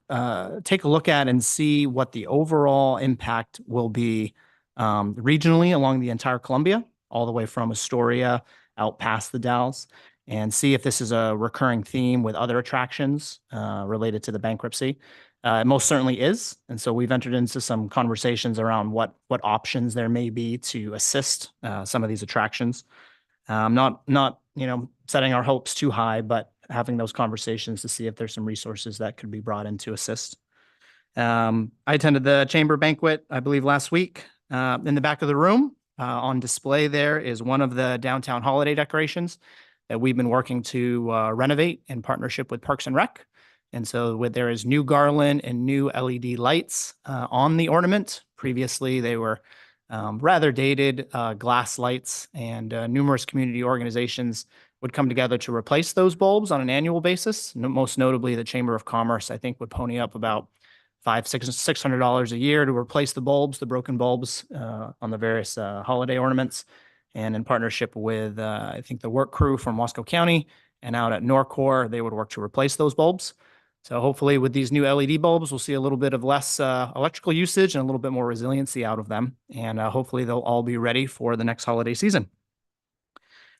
take a look at and see what the overall impact will be regionally along the entire Columbia, all the way from Astoria out past the Dalles, and see if this is a recurring theme with other attractions related to the bankruptcy. It most certainly is. And so we've entered into some conversations around what options there may be to assist some of these attractions. Not setting our hopes too high, but having those conversations to see if there's some resources that could be brought in to assist. I attended the chamber banquet, I believe, last week. In the back of the room on display there is one of the downtown holiday decorations that we've been working to renovate in partnership with Parks and Rec. And so there is new garland and new LED lights on the ornament. Previously, they were rather dated glass lights, and numerous community organizations would come together to replace those bulbs on an annual basis. Most notably, the Chamber of Commerce, I think, would pony up about $600 a year to replace the broken bulbs on the various holiday ornaments. And in partnership with, I think, the work crew from Wasco County and out at Norcor, they would work to replace those bulbs. So hopefully with these new LED bulbs, we'll see a little bit of less electrical usage and a little bit more resiliency out of them. And hopefully they'll all be ready for the next holiday season.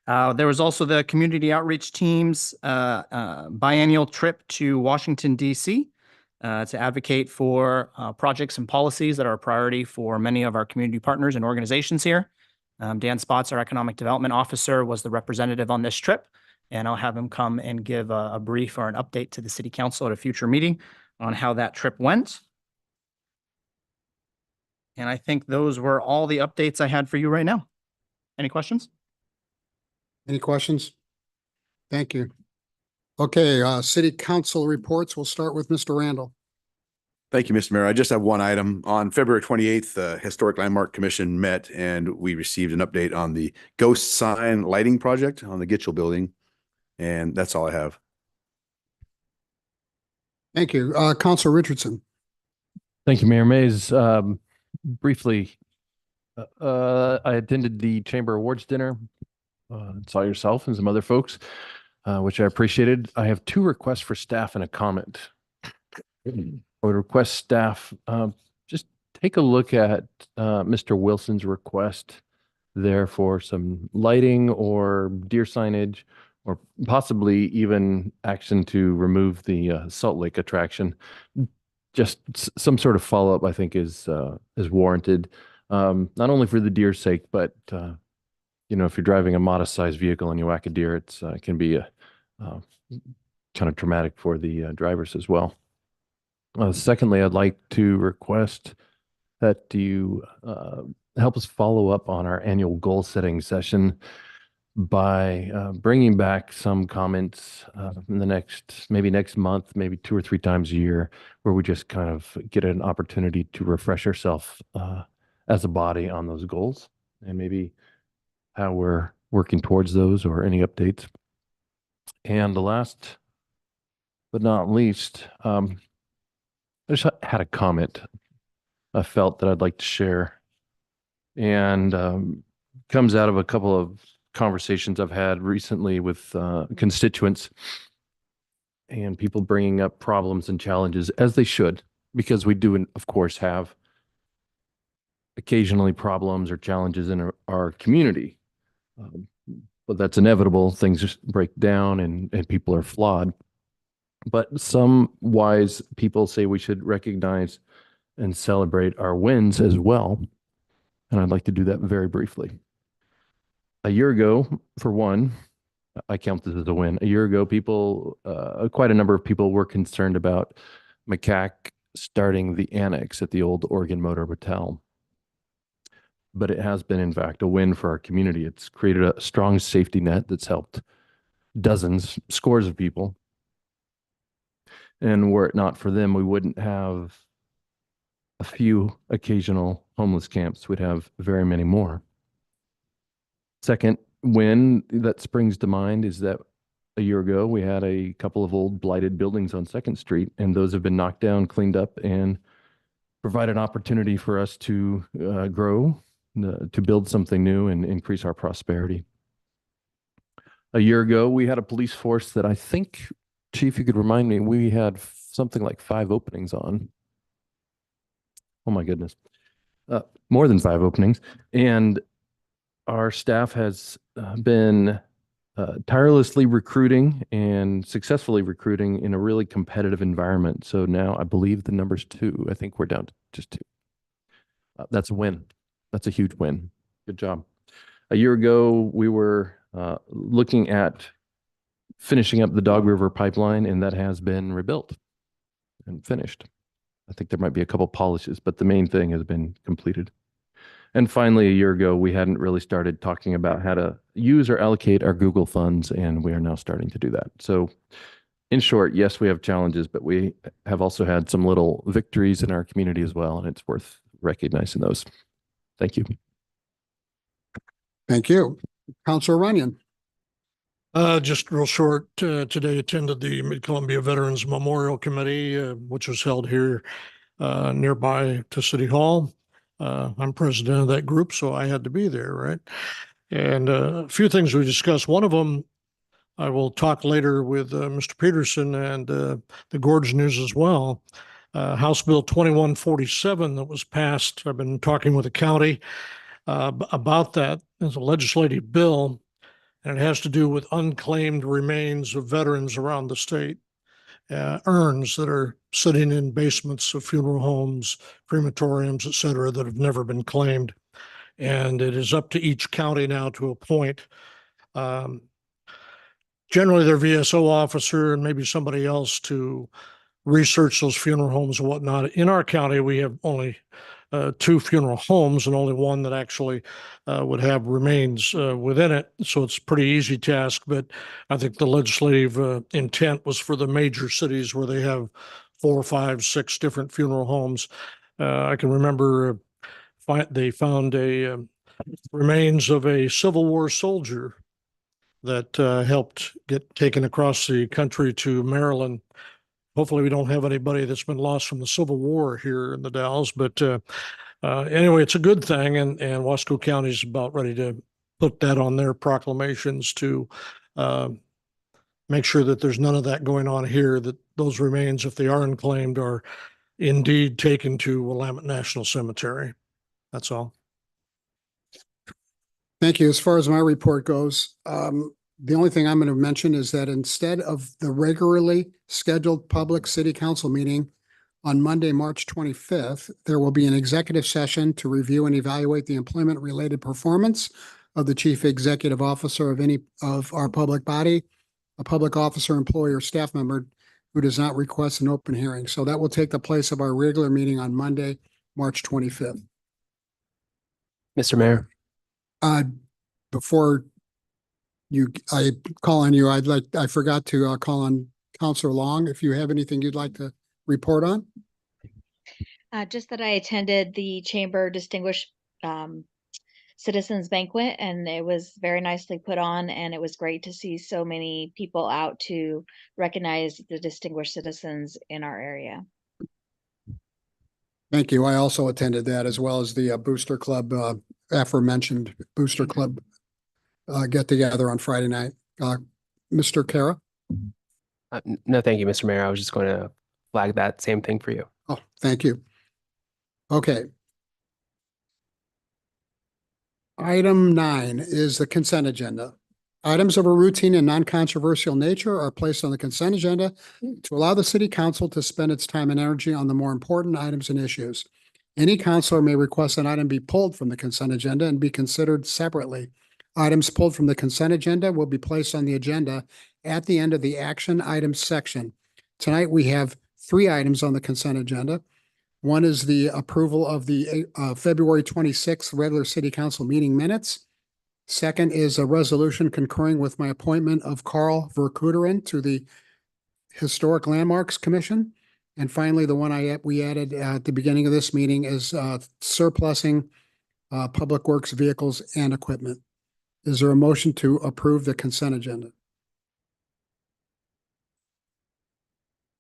There was also the community outreach team's biennial trip to Washington, D.C. To advocate for projects and policies that are a priority for many of our community partners and organizations here. Dan Spots, our Economic Development Officer, was the representative on this trip, and I'll have him come and give a brief or an update to the City Council at a future meeting on how that trip went. And I think those were all the updates I had for you right now. Any questions? Any questions? Thank you. Okay, city council reports. We'll start with Mr. Randall. Thank you, Mr. Mayor. I just have one item. On February 28th, the Historic Landmark Commission met and we received an update on the ghost sign lighting project on the Gitchell building. And that's all I have. Thank you. Councilor Richardson. Thank you, Mayor Mays. Briefly, I attended the Chamber Awards dinner. Saw yourself and some other folks, which I appreciated. I have two requests for staff and a comment. I would request staff just take a look at Mr. Wilson's request there for some lighting or deer signage, or possibly even action to remove the Salt Lake attraction. Just some sort of follow-up, I think, is warranted, not only for the deer's sake, but you know, if you're driving a modest-sized vehicle and you whack a deer, it can be kind of traumatic for the drivers as well. Secondly, I'd like to request that you help us follow up on our annual goal-setting session by bringing back some comments in the next month, maybe 2 or 3 times a year, where we just kind of get an opportunity to refresh ourselves as a body on those goals and maybe how we're working towards those or any updates. And the last but not least, I just had a comment I felt that I'd like to share, and comes out of a couple of conversations I've had recently with constituents and people bringing up problems and challenges, as they should, because we do, of course, have occasionally problems or challenges in our community. But that's inevitable. Things just break down and people are flawed. But some wise people say we should recognize and celebrate our wins as well. And I'd like to do that very briefly. A year ago, for one, I count this as a win. A year ago, people, quite a number of people were concerned about McCack starting the annex at the old Oregon Motor Motel. But it has been, in fact, a win for our community. It's created a strong safety net that's helped dozens, scores of people. And were it not for them, we wouldn't have a few occasional homeless camps. We'd have very many more. Second win that springs to mind is that a year ago, we had a couple of old blighted buildings on 2nd Street, and those have been knocked down, cleaned up, and provide an opportunity for us to grow, to build something new and increase our prosperity. A year ago, we had a police force that I think, Chief, you could remind me, we had something like 5 openings on. Oh my goodness. More than 5 openings. And our staff has been tirelessly recruiting and successfully recruiting in a really competitive environment. So now I believe the number's 2. I think we're down to just 2. That's a win. That's a huge win. Good job. A year ago, we were looking at finishing up the Dog River pipeline, and that has been rebuilt and finished. I think there might be a couple polishes, but the main thing has been completed. And finally, a year ago, we hadn't really started talking about how to use or allocate our Google funds, and we are now starting to do that. So in short, yes, we have challenges, but we have also had some little victories in our community as well, and it's worth recognizing those. Thank you. Thank you. Councilor Runyon. Just real short, today attended the Mid-Columbia Veterans Memorial Committee, which was held here nearby to City Hall. I'm president of that group, so I had to be there, right? And a few things we discussed. One of them, I will talk later with Mr. Peterson and the Gorge News as well. House Bill 2147 that was passed. I've been talking with the county about that as a legislative bill. And it has to do with unclaimed remains of veterans around the state. Urns that are sitting in basements of funeral homes, crematoriums, et cetera, that have never been claimed. And it is up to each county now to appoint generally their VSO officer and maybe somebody else to research those funeral homes and whatnot. In our county, we have only 2 funeral homes and only one that actually would have remains within it. So it's a pretty easy task, but I think the legislative intent was for the major cities where they have 4, 5, 6 different funeral homes. I can remember they found a remains of a Civil War soldier that helped get taken across the country to Maryland. Hopefully we don't have anybody that's been lost from the Civil War here in the Dalles, but anyway, it's a good thing. And Wasco County is about ready to put that on their proclamations to make sure that there's none of that going on here, that those remains, if they are unclaimed, are indeed taken to Willamette National Cemetery. That's all. Thank you. As far as my report goes, the only thing I'm going to mention is that instead of the regularly scheduled public city council meeting on Monday, March 25th, there will be an executive session to review and evaluate the employment-related performance of the chief executive officer of any of our public body, a public officer, employee, or staff member who does not request an open hearing. So that will take the place of our regular meeting on Monday, March 25th. Mr. Mayor. Before I call on you, I forgot to call on Counselor Long. If you have anything you'd like to report on? Just that I attended the Chamber Distinguished Citizens Banquet, and it was very nicely put on, and it was great to see so many people out to recognize the distinguished citizens in our area. Thank you. I also attended that, as well as the Booster Club, aforementioned Booster Club get together on Friday night. Mr. Kara? No, thank you, Mr. Mayor. I was just going to flag that same thing for you. Oh, thank you. Okay. Item 9 is the consent agenda. Items of a routine and non-controversial nature are placed on the consent agenda to allow the city council to spend its time and energy on the more important items and issues. Any counselor may request an item be pulled from the consent agenda and be considered separately. Items pulled from the consent agenda will be placed on the agenda at the end of the action items section. Tonight, we have 3 items on the consent agenda. One is the approval of the February 26th regular city council meeting minutes. Second is a resolution concurring with my appointment of Carl Verkuteren to the Historic Landmarks Commission. And finally, the one we added at the beginning of this meeting is surplusing public works vehicles and equipment. Is there a motion to approve the consent agenda?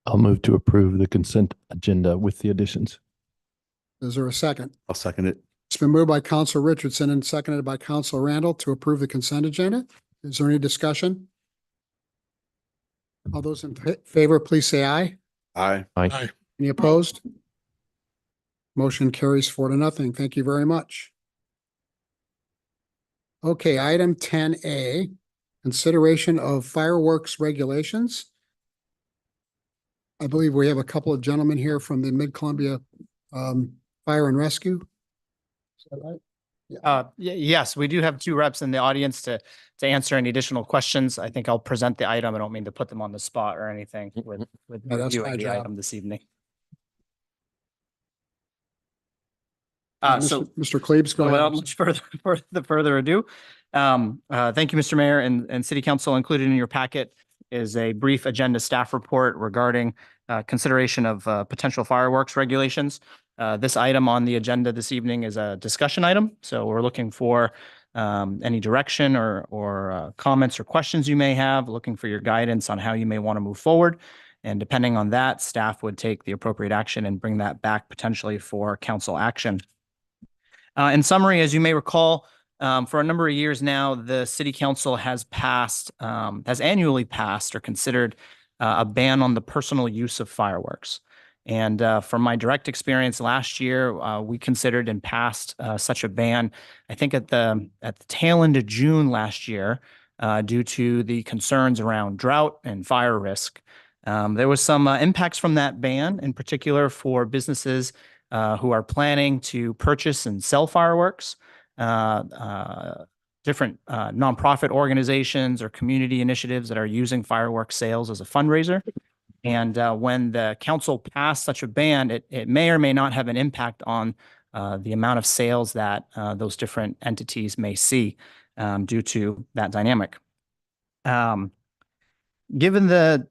I'll move to approve the consent agenda with the additions. Is there a second? I'll second it. It's been moved by Counselor Richardson and seconded by Counselor Randall to approve the consent agenda. Is there any discussion? All those in favor, please say aye. Aye. Aye. Any opposed? Motion carries 4-0. Thank you very much. Okay, item 10A, consideration of fireworks regulations. I believe we have a couple of gentlemen here from the Mid-Columbia Fire and Rescue. Is that right? Yes, we do have 2 reps in the audience to answer any additional questions. I think I'll present the item. I don't mean to put them on the spot or anything with Yeah, that's my reviewing the job. item this evening. Mr. Klebs, go Without ahead. much further ado, thank you, Mr. Mayor and City Council. Included in your packet is a brief agenda staff report regarding consideration of potential fireworks regulations. This item on the agenda this evening is a discussion item, so we're looking for any direction or comments or questions you may have, looking for your guidance on how you may want to move forward. And depending on that, staff would take the appropriate action and bring that back potentially for council action. In summary, as you may recall, for a number of years now, the City Council has annually passed or considered a ban on the personal use of fireworks. And from my direct experience last year, we considered and passed such a ban. I think at the tail end of June last year, due to the concerns around drought and fire risk. There was some impacts from that ban, in particular for businesses who are planning to purchase and sell fireworks. Different nonprofit organizations or community initiatives that are using fireworks sales as a fundraiser. And when the council passed such a ban, it may or may not have an impact on the amount of sales that those different entities may see due to that dynamic. Given the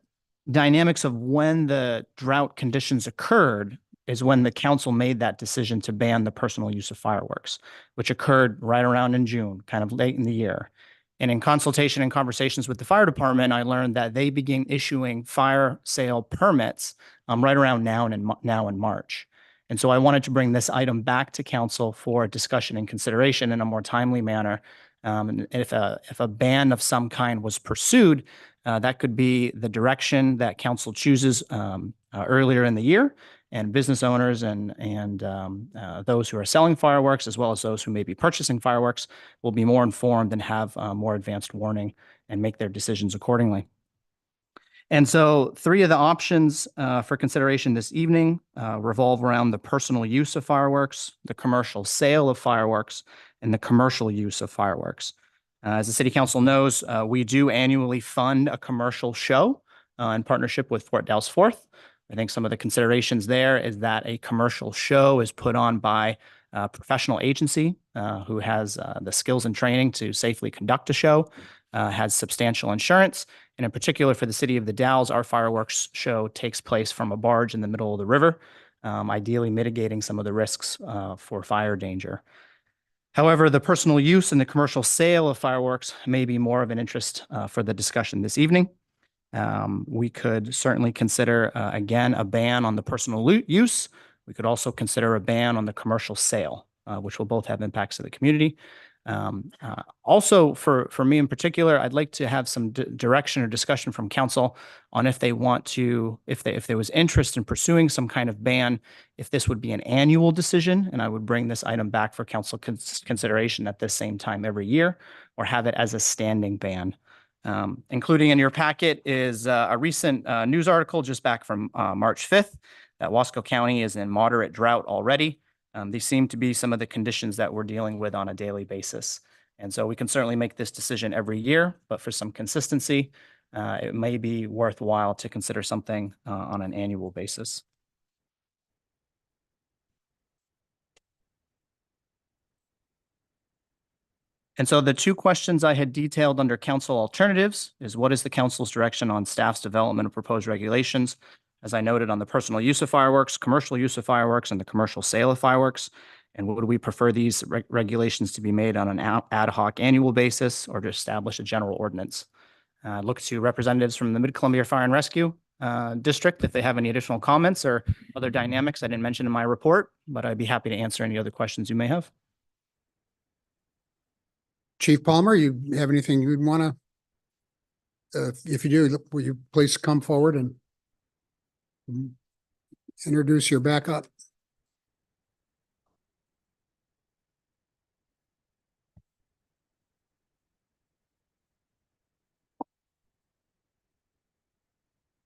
dynamics of when the drought conditions occurred, is when the council made that decision to ban the personal use of fireworks, which occurred right around in June, kind of late in the year. And in consultation and conversations with the fire department, I learned that they began issuing fire sale permits right around now in March. And so I wanted to bring this item back to council for discussion and consideration in a more timely manner. And if a ban of some kind was pursued, that could be the direction that council chooses earlier in the year. And business owners and those who are selling fireworks, as well as those who may be purchasing fireworks, will be more informed and have more advanced warning and make their decisions accordingly. And so 3 of the options for consideration this evening revolve around the personal use of fireworks, the commercial sale of fireworks, and the commercial use of fireworks. As the city council knows, we do annually fund a commercial show in partnership with Fort Dalles Fourth. I think some of the considerations there is that a commercial show is put on by a professional agency who has the skills and training to safely conduct a show, has substantial insurance. And in particular for the city of the Dalles, our fireworks show takes place from a barge in the middle of the river, ideally mitigating some of the risks for fire danger. However, the personal use and the commercial sale of fireworks may be more of an interest for the discussion this evening. We could certainly consider, again, a ban on the personal use. We could also consider a ban on the commercial sale, which will both have impacts to the community. Also, for me in particular, I'd like to have some direction or discussion from council on if they want to, if there was interest in pursuing some kind of ban, if this would be an annual decision, and I would bring this item back for council consideration at the same time every year, or have it as a standing ban. Including in your packet is a recent news article just back from March 5th that Wasco County is in moderate drought already. These seem to be some of the conditions that we're dealing with on a daily basis. And so we can certainly make this decision every year, but for some consistency, it may be worthwhile to consider something on an annual basis. And so the 2 questions I had detailed under council alternatives is what is the council's direction on staff's development of proposed regulations? As I noted on the personal use of fireworks, commercial use of fireworks, and the commercial sale of fireworks. And would we prefer these regulations to be made on an ad hoc annual basis or to establish a general ordinance? Look to representatives from the Mid-Columbia Fire and Rescue District if they have any additional comments or other dynamics I didn't mention in my report, but I'd be happy to answer any other questions you may have. Chief Palmer, you have anything you'd want to, if you do, will you please come forward and introduce your backup?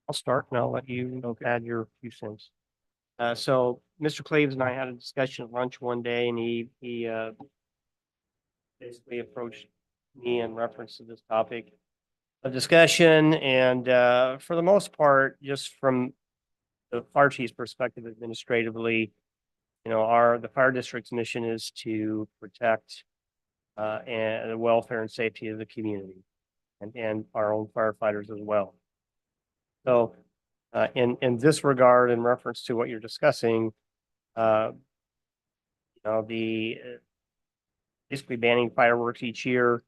I'll start and I'll let you add your few cents. So Mr. Claves and I had a discussion at lunch one day and he basically approached me in reference to this topic of discussion. And for the most part, just from the fire chief's perspective administratively, the fire district's mission is to protect and the welfare and safety of the community and our own firefighters as well. So in this regard, in reference to what you're discussing, basically banning fireworks each year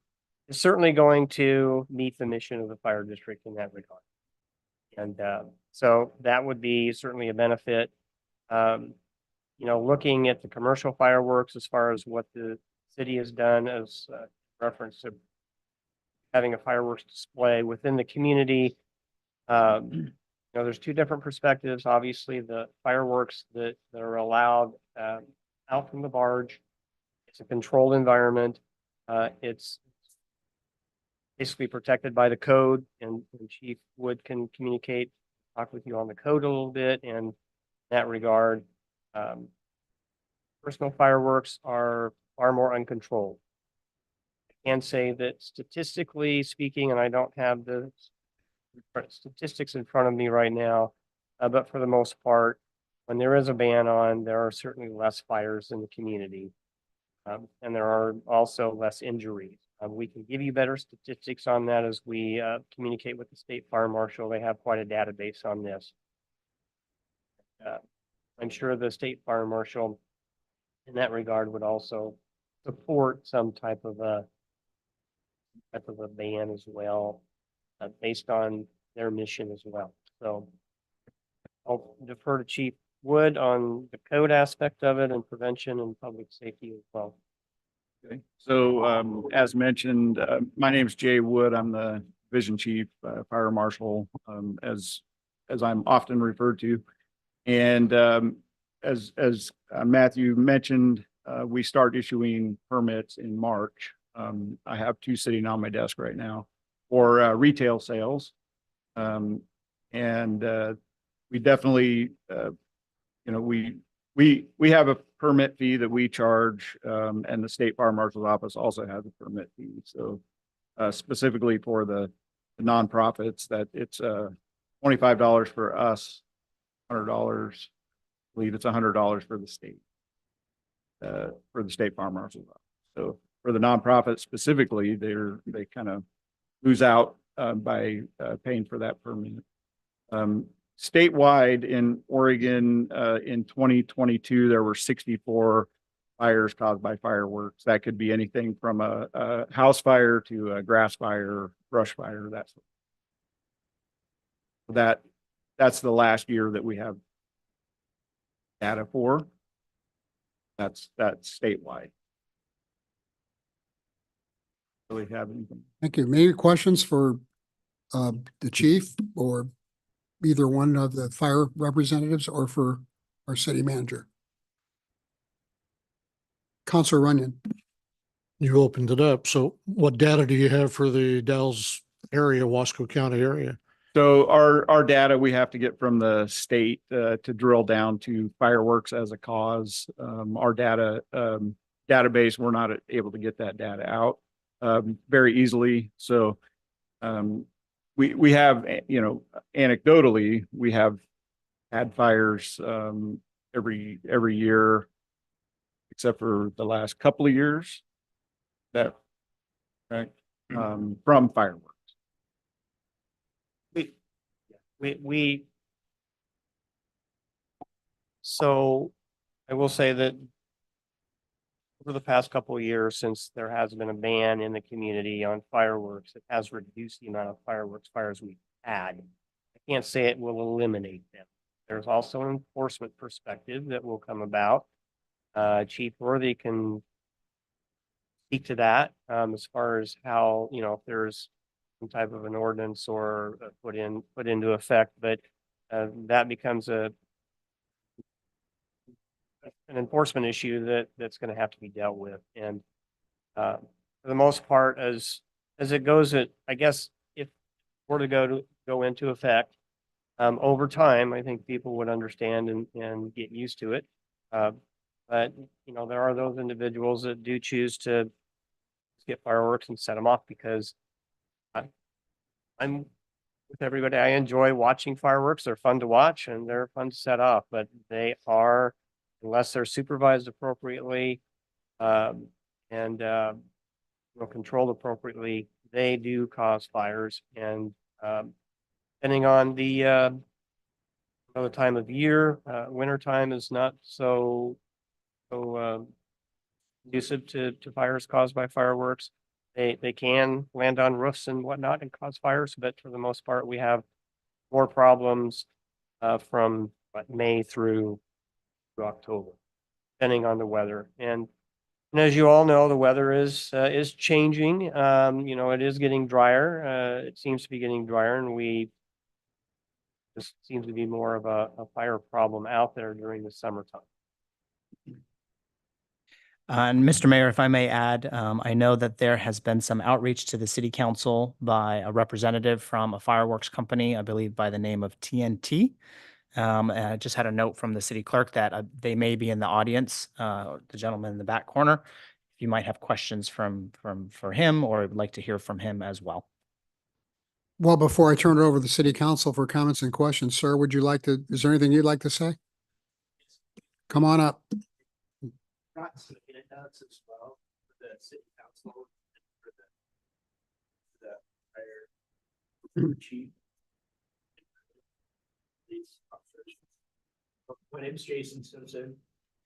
is certainly going to meet the mission of the fire district in that regard. And so that would be certainly a benefit. Looking at the commercial fireworks as far as what the city has done as reference to having a fireworks display within the community. There's 2 different perspectives. Obviously, the fireworks that are allowed out from the barge, it's a controlled environment. It's basically protected by the code, and Chief Wood can communicate, talk with you on the code a little bit, and in that regard, um, personal fireworks are far more uncontrolled. I can say that statistically speaking, and I don't have the statistics in front of me right now, but for the most part, when there is a ban on, there are certainly less fires in the community. And there are also less injuries. We can give you better statistics on that as we communicate with the state fire marshal. They have quite a database on this. I'm sure the state fire marshal in that regard would also support some type of a ban as well, based on their mission as well. So I'll defer to Chief Wood on the code aspect of it and prevention and public safety as well. Okay, so as mentioned, my name is Jay Wood. I'm the Division Chief, Fire Marshal, as I'm often referred to. And as Matthew mentioned, we start issuing permits in March. I have 2 sitting on my desk right now for retail sales. And we definitely, we have a permit fee that we charge, and the State Fire Marshal's Office also has a permit fee. So specifically for the nonprofits, that it's $25 for us, $100. I believe it's $100 for the state, Fire Marshal's Office. So for the nonprofit specifically, they kind of lose out by paying for that permit. Statewide in Oregon, in 2022, there were 64 fires caused by fireworks. That could be anything from a house fire to a grass fire, brush fire, that's the last year that we have data for. That's statewide. Really have anything? Thank you. Any questions for the chief or either one of the fire representatives or for our city manager? Counselor Runyon. You opened it up. So what data do you have for the Dalles area, Wasco County area? So our data we have to get from the state to drill down to fireworks as a cause. Our data database, we're not able to get that data out very easily. So we have, anecdotally, we have had fires every year, except for the last couple of years, that right from fireworks. So I will say that over the past couple of years, since there has been a ban in the community on fireworks, it has reduced the amount of fireworks fires we've had. I can't say it will eliminate them. There's also an enforcement perspective that will come about. Chief Worthy can speak to that as far as how, if there's some type of an ordinance or put into effect, but that becomes an enforcement issue that's going to have to be dealt with. And for the most part, as it goes, I guess if it were to go into effect over time, I think people would understand and get used to it. But there are those individuals that do choose to get fireworks and set them off because I'm with everybody. I enjoy watching fireworks. They're fun to watch and they're fun to set off, but they are, unless they're supervised appropriately and controlled appropriately, they do cause fires. And depending on the time of year, winter time is not so conducive to fires caused by fireworks. They can land on roofs and whatnot and cause fires, but for the most part, we have more problems from May through October, depending on the weather. And as you all know, the weather is changing. It is getting drier. It seems to be getting drier, and this seems to be more of a fire problem out there during the summertime. And Mr. Mayor, if I may add, I know that there has been some outreach to the city council by a representative from a fireworks company, I believe by the name of TNT. And I just had a note from the city clerk that they may be in the audience, the gentleman in the back corner. You might have questions for him or would like to hear from him as well. Well, before I turn it over to the city council for comments and questions, sir, would you like to, is there anything you'd like to say? Come on up. Got some handouts as well for the city council and for the fire chief. Police officers. My name's Jason Simpson.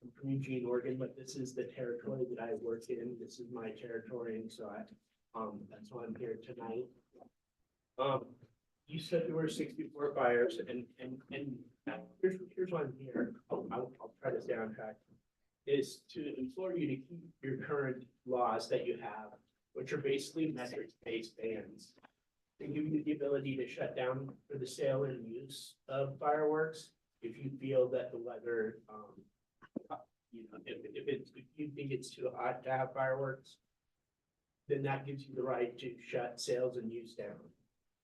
I'm from Eugene, Oregon, but this is the territory that I work in. This is my territory, and so that's why I'm here tonight. You said there were 64 fires, and here's why I'm here. I'll try to stay on track. Is to implore you to keep your current laws that you have, which are basically metrics-based bans. They give you the ability to shut down for the sale and use of fireworks if you feel that the weather, if you think it's too hot to have fireworks, then that gives you the right to shut sales and use down.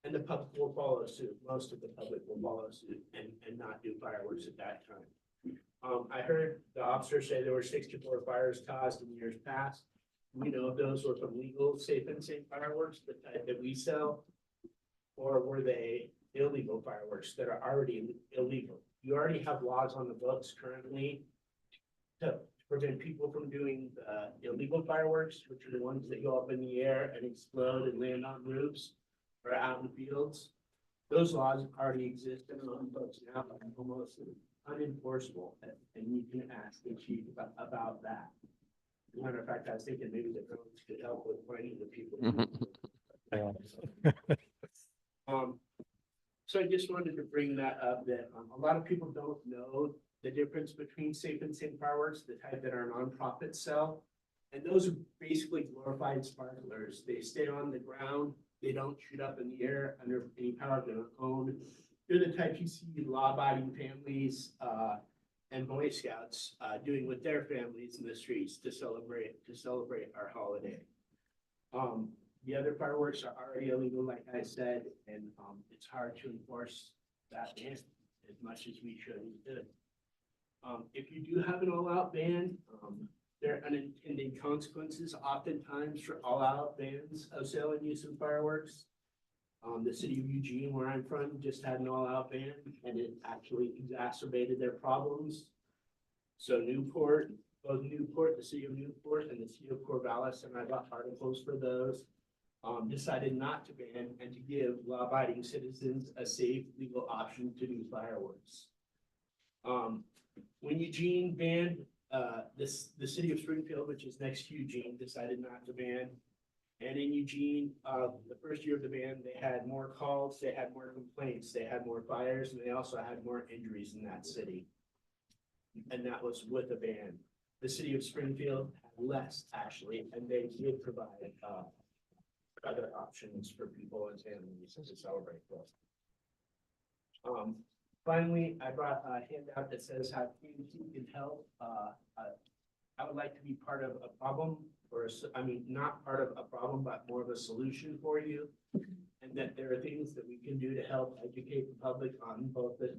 And the public will follow suit. Most of the public will follow suit and not do fireworks at that time. I heard the officer say there were 64 fires caused in years past. We know if those were from legal, safe and sane fireworks, the type that we sell, or were they illegal fireworks that are already illegal? You already have laws on the books currently to prevent people from doing the illegal fireworks, which are the ones that go up in the air and explode and land on roofs or out in fields. Those laws already exist and are on the books now, and almost unenforceable, and you can ask the chief about that. As a matter of fact, I was thinking maybe the codes could help with finding the people. So I just wanted to bring that up, that a lot of people don't know the difference between safe and sane fireworks, the type that our nonprofits sell. And those are basically glorified sparklers. They stay on the ground. They don't shoot up in the air under any power of their own. They're the type you see law-abiding families and Boy Scouts doing with their families in the streets to celebrate our holiday. The other fireworks are already illegal, like I said, and it's hard to enforce that ban as much as we should and could. If you do have an all-out ban, there are unintended consequences oftentimes for all-out bans of sale and use of fireworks. The city of Eugene, where I'm from, just had an all-out ban, and it actually exacerbated their problems. So Newport, both Newport, the city of Newport, and the city of Corvallis, and I got articles for those, decided not to ban and to give law-abiding citizens a safe legal option to do fireworks. When Eugene banned, the city of Springfield, which is next to Eugene, decided not to ban. And in Eugene, the first year of the ban, they had more calls, they had more complaints, they had more fires, and they also had more injuries in that city. And that was with a ban. The city of Springfield had less, actually, and they did provide other options for people and families to celebrate with. Finally, I brought a handout that says how community can help. I would like to be part of a problem, or not part of a problem, but more of a solution for you. And that there are things that we can do to help educate the public on both the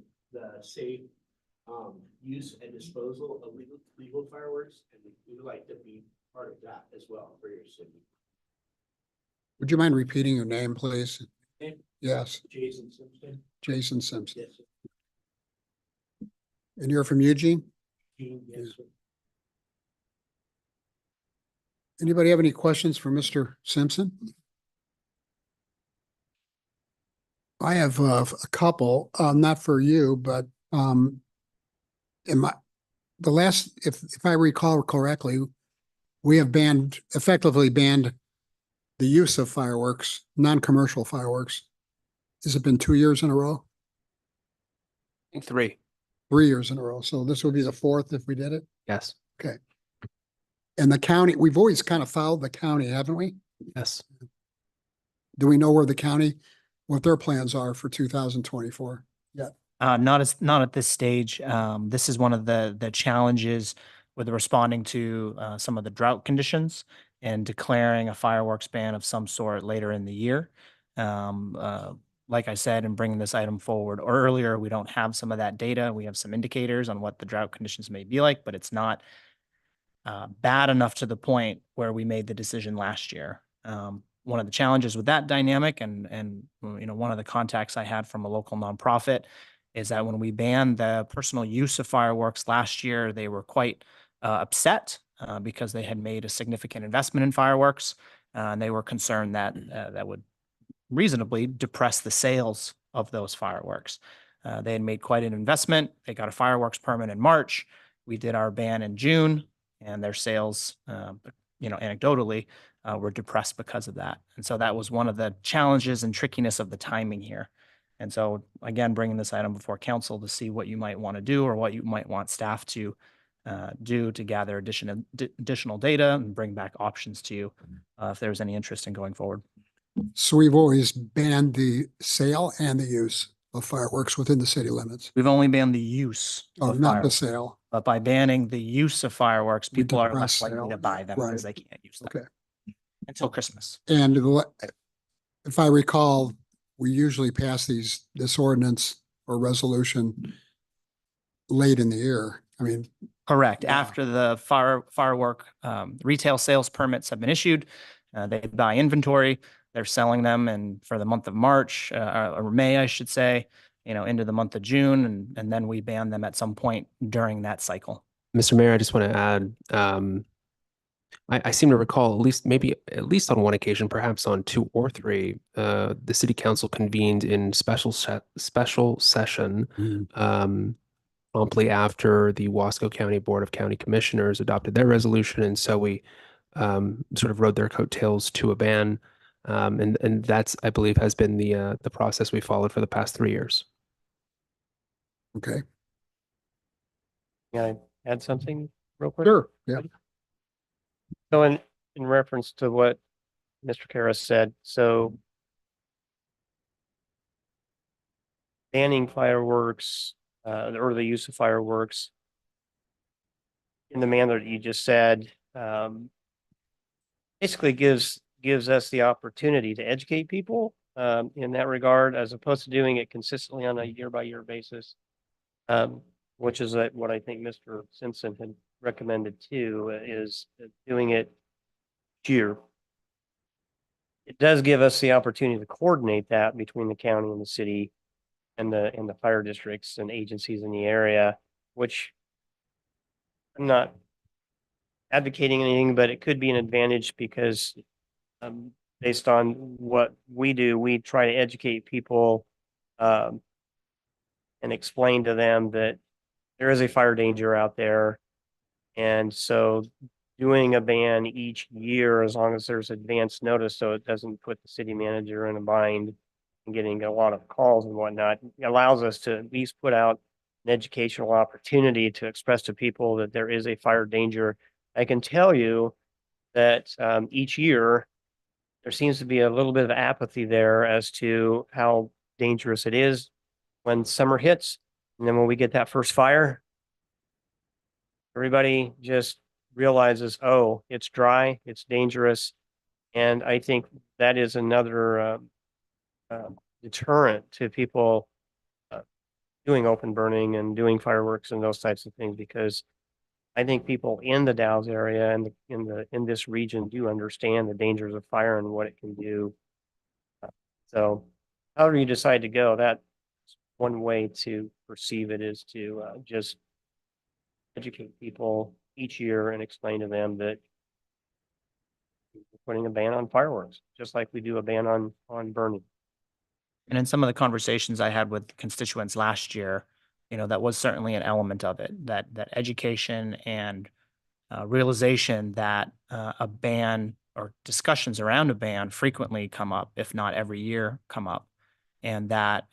safe use and disposal of legal fireworks. And we would like to be part of that as well for your city. Would you mind repeating your name, please? Yes. Jason Simpson. Jason Simpson. Yes, sir. And you're from Eugene? Yes, sir. Anybody have any questions for Mr. Simpson? I have a couple, not for you, but if I recall correctly, we have effectively banned the use of fireworks, non-commercial fireworks. Has it been 2 years in a row? I think 3. 3 years in a row. So this would be the 4th if we did it? Yes. Okay. And the county, we've always kind of followed the county, haven't we? Yes. Do we know where the county, what their plans are for 2024? Yeah. Not at this stage. This is one of the challenges with responding to some of the drought conditions and declaring a fireworks ban of some sort later in the year. Like I said, in bringing this item forward or earlier, we don't have some of that data. We have some indicators on what the drought conditions may be like, but it's not bad enough to the point where we made the decision last year. One of the challenges with that dynamic and one of the contacts I had from a local nonprofit is that when we banned the personal use of fireworks last year, they were quite upset because they had made a significant investment in fireworks. And they were concerned that that would reasonably depress the sales of those fireworks. They had made quite an investment. They got a fireworks permit in March. We did our ban in June, and their sales, anecdotally, were depressed because of that. And so that was one of the challenges and trickiness of the timing here. And so again, bringing this item before council to see what you might want to do or what you might want staff to do to gather additional data and bring back options to you if there's any interest in going forward. So we've always banned the sale and the use of fireworks within the city limits. We've only banned the use Oh, of not the fireworks. sale. But by banning the use of fireworks, We people are depress less likely sale. to buy them because Right. they can't use them Okay. until Christmas. And if I recall, we usually pass this ordinance or resolution late in the year. I mean, Correct. Yeah. After the firework retail sales permits have been issued, they buy inventory. They're selling them, and for the month of March or May, I should say, into the month of June, and then we ban them at some point during that cycle. Mr. Mayor, I just want to add, I seem to recall at least on one occasion, perhaps on two or three, the city council convened in special session promptly after the Wasco County Board of County Commissioners adopted their resolution. And so we sort of rode their coattails to a ban. And that's, I believe, has been the process we followed for the past 3 years. okay. Can I add something real quick? Sure. Yeah. So in reference to what Mr. Karras said, so banning fireworks or the use of fireworks in the manner that you just said basically gives us the opportunity to educate people in that regard, as opposed to doing it consistently on a year-by-year basis, which is what I think Mr. Simpson had recommended too, is doing it each year. It does give us the opportunity to coordinate that between the county and the city and the fire districts and agencies in the area, which I'm not advocating anything, but it could be an advantage because based on what we do, we try to educate people and explain to them that there is a fire danger out there. And so doing a ban each year, as long as there's advance notice, so it doesn't put the city manager in a bind and getting a lot of calls and whatnot, allows us to at least put out an educational opportunity to express to people that there is a fire danger. I can tell you that each year there seems to be a little bit of apathy there as to how dangerous it is when summer hits. And then when we get that first fire, everybody just realizes, oh, it's dry, it's dangerous. And I think that is another deterrent to people doing open burning and doing fireworks and those types of things, because I think people in the Dalles area and in this region do understand the dangers of fire and what it can do. So however you decide to go, that's one way to perceive it, is to just educate people each year and explain to them that we're putting a ban on fireworks, just like we do a ban on burning. And in some of the conversations I had with constituents last year, that was certainly an element of it, that education and realization that a ban or discussions around a ban frequently come up, if not every year come up. And that,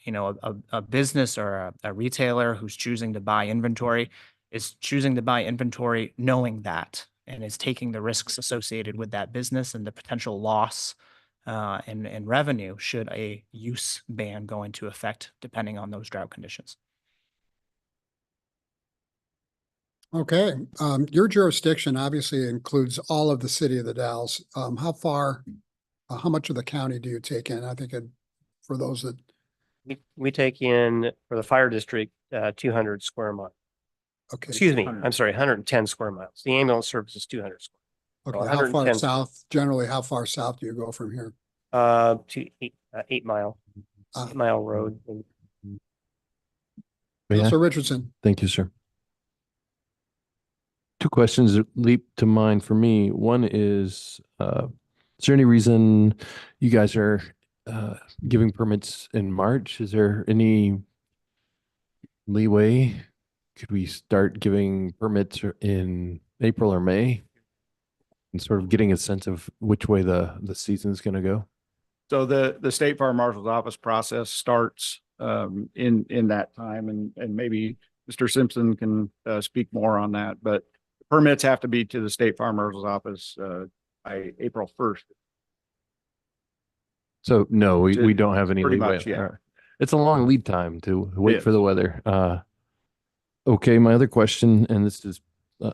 a business or a retailer who's choosing to buy inventory is choosing to buy inventory knowing that, and is taking the risks associated with that business and the potential loss and revenue should a use ban go into effect, depending on those drought conditions. Okay, your jurisdiction obviously includes all of the city of the Dalles. How far, how much of the county do you take in? I think for those that, We take in for the fire district, 200 square miles. okay. Excuse me, I'm sorry, 110 square miles. The ambulance service is 200 square. Okay, So how far 110 south, generally, how far south do you go from here? To 8 mile, Ah. 8 mile road. May I? Councilor Richardson. Thank you, sir. Two questions that leap to mind for me. One is there any reason you guys are giving permits in March? Is there any leeway? Could we start giving permits in April or May? And sort of getting a sense of which way the season's going to go? So the State Fire Marshal's Office process starts in that time, and maybe Mr. Simpson can speak more on that, but permits have to be to the State Fire Marshal's Office by April 1st. So no, we don't have any Pretty leeway. much, yeah. All right. It's a long lead time to wait for is. the weather. Okay, my other question, and this is,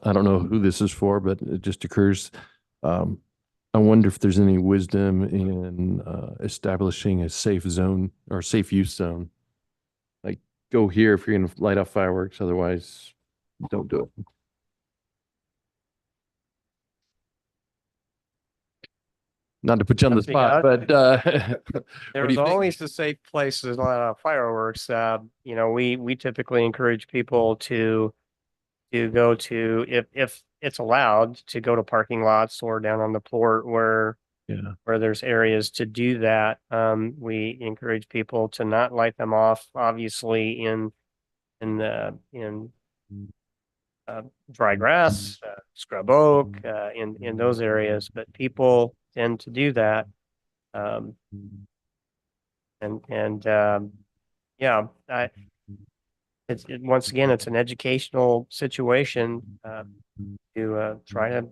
I don't know who this is for, but it just occurs. I wonder if there's any wisdom in establishing a safe zone or safe use zone. Like, go here if you're going to light off fireworks, otherwise don't do it. Not to put you on the spot, but what do There's you think? always a safe place to light off fireworks. You know, we typically encourage people to go to, if it's allowed, to go to parking lots or down on the port where there's areas to do that. We encourage people to not light them off, obviously in dry grass, scrub oak, in those areas, but people tend to do that. Yeah, once again, it's an educational situation to try to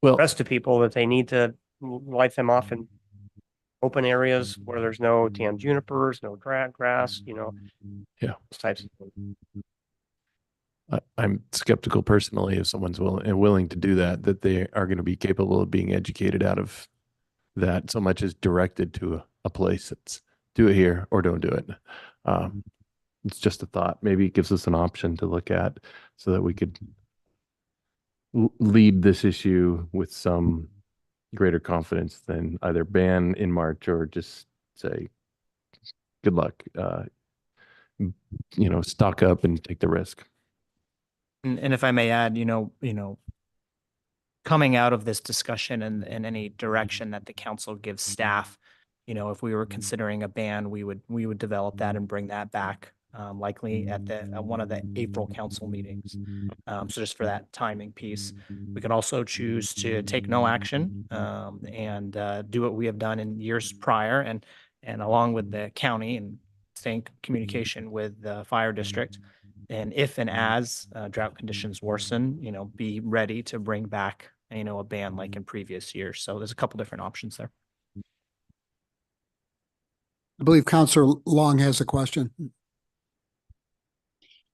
express to people that they need to light them off in open areas where there's no tan junipers, no grass, you know, those types of things. I'm skeptical personally if someone's willing to do that, that they are going to be capable of being educated out of that so much as directed to a place that's do it here or don't do it. It's just a thought. Maybe it gives us an option to look at so that we could lead this issue with some greater confidence than either ban in March or just say, good luck, stock up and take the risk. And if I may add, coming out of this discussion and any direction that the council gives staff, if we were considering a ban, we would develop that and bring that back, likely at one of the April council meetings. So just for that timing piece, we can also choose to take no action, and do what we have done in years prior, and along with the county and staying communication with the fire district. And if and as drought conditions worsen, be ready to bring back, a ban like in previous years. So there's a couple different options there. I believe Councilor Long has a question.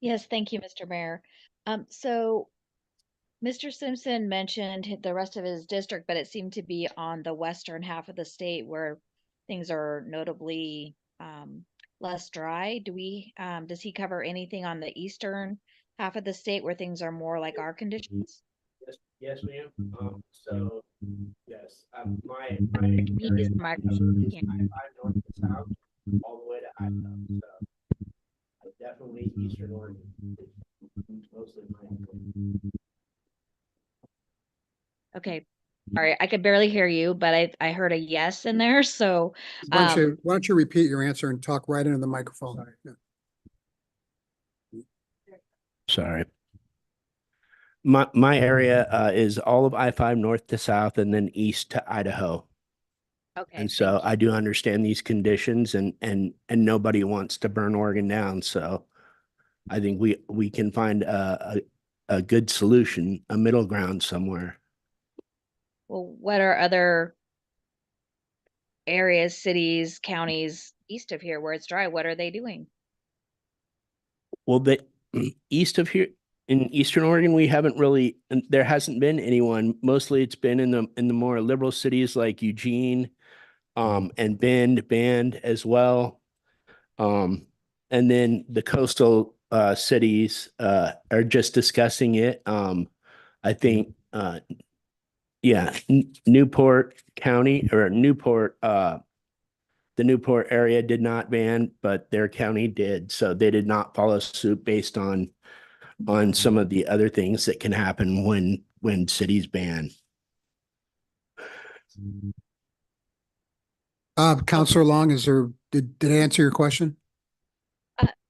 Yes, thank you, Mr. Mayor. So Mr. Simpson mentioned the rest of his district, but it seemed to be on the western half of the state where things are notably less dry. Does he cover anything on the eastern half of the state where things are more like our conditions? Yes, ma'am. So yes, my Use the microphone. Yeah. north to south, all the way to I-5. So definitely Eastern Oregon. Mostly Okay. Sorry, I could barely hear you, but I heard a yes in there. So Why don't you repeat your answer and talk right into the microphone? Sorry. My area is all of I-5 north to south and then east to Idaho. Okay. And so I do understand these conditions and nobody wants to burn Oregon down. So I think we can find a good solution, a middle ground somewhere. Well, what are other areas, cities, counties east of here where it's dry? What are they doing? Well, the east of here, in Eastern Oregon, we haven't really, and there hasn't been anyone. Mostly it's been in the more liberal cities like Eugene, and Bend as well. And then the coastal cities are just discussing it. I think yeah, Newport County or Newport the Newport area did not ban, but their county did. So they did not follow suit based on some of the other things that can happen when cities ban. Counselor Long, did it answer your question?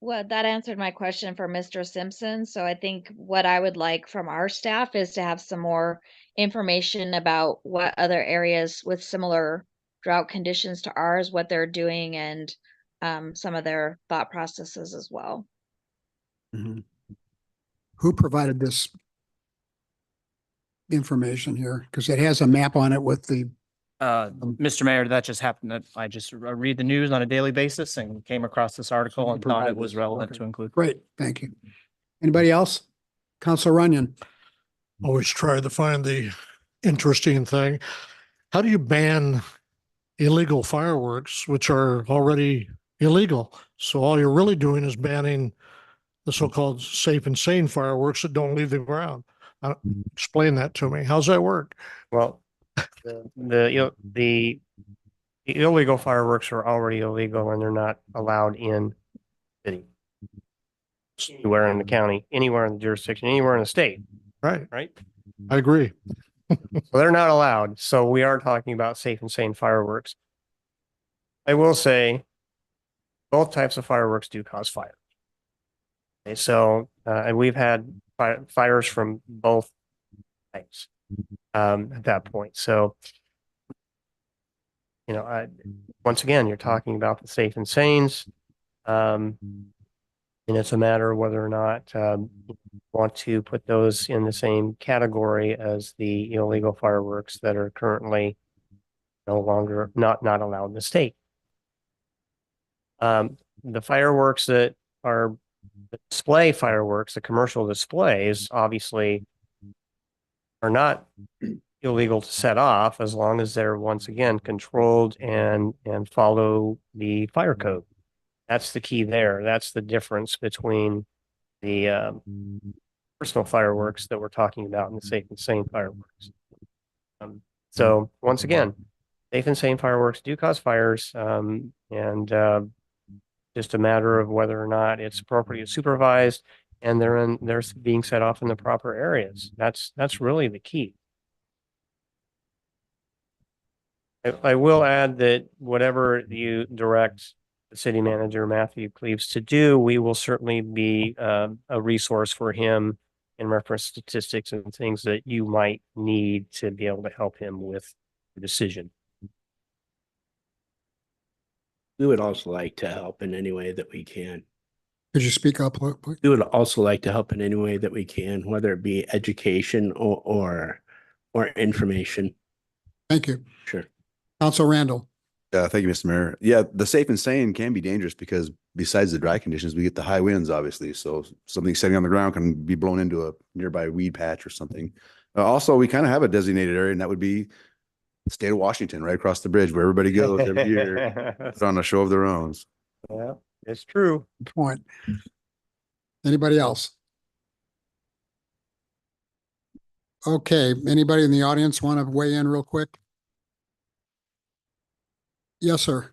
Well, that answered my question for Mr. Simpson. So I think what I would like from our staff is to have some more information about what other areas with similar drought conditions to ours, what they're doing, and some of their thought processes as well. Who provided this information here? Because it has a map on it with the, Mr. Mayor, that just happened that I just read the news on a daily basis and came across this article and thought it was relevant Okay. to include. Great, thank you. Anybody else? Counselor Runyon. Always try to find the interesting thing. How do you ban illegal fireworks, which are already illegal? So all you're really doing is banning the so-called safe and sane fireworks that don't leave the ground. Explain that to me. How's that work? Well, the illegal fireworks are already illegal and they're not allowed in the city. Anywhere in the county, anywhere in the jurisdiction, anywhere in the state. Right. Right. I agree. So they're not allowed. So we are talking about safe and sane fireworks. I will say both types of fireworks do cause fire. Okay, so and we've had fires from both types at that point. So, you know, once again, you're talking about the safe and sanes. And it's a matter of whether or not want to put those in the same category as the illegal fireworks that are currently no longer not allowed in the state. The fireworks that are the display fireworks, the commercial displays, obviously are not illegal to set off as long as they're once again controlled and follow the fire code. That's the key there. That's the difference between the personal fireworks that we're talking about and the safe and sane fireworks. So once again, safe and sane fireworks do cause fires, and just a matter of whether or not it's appropriately supervised and they're being set off in the proper areas. That's really the key. I will add that whatever you direct the city manager, Matthew Cleaves, to do, we will certainly be a resource for him in reference to statistics and things that you might need to be able to help him with the decision. We would also like to help in any way that we can. Could you speak up, please? We would also like to help in any way that we can, whether it be education or information. Thank you. Sure. Council Randall. Thank you, Mr. Mayor. Yeah, the safe and sane can be dangerous because besides the dry conditions, we get the high winds, obviously. So something sitting on the ground can be blown into a nearby weed patch or something. Also, we kind of have a designated area, and that would be the state of Washington, right across the bridge, where everybody goes every year, put on a show of their own. Yeah, it's true. Good point. Anybody else? Okay, anybody in the audience want to weigh in real quick? Yes, sir.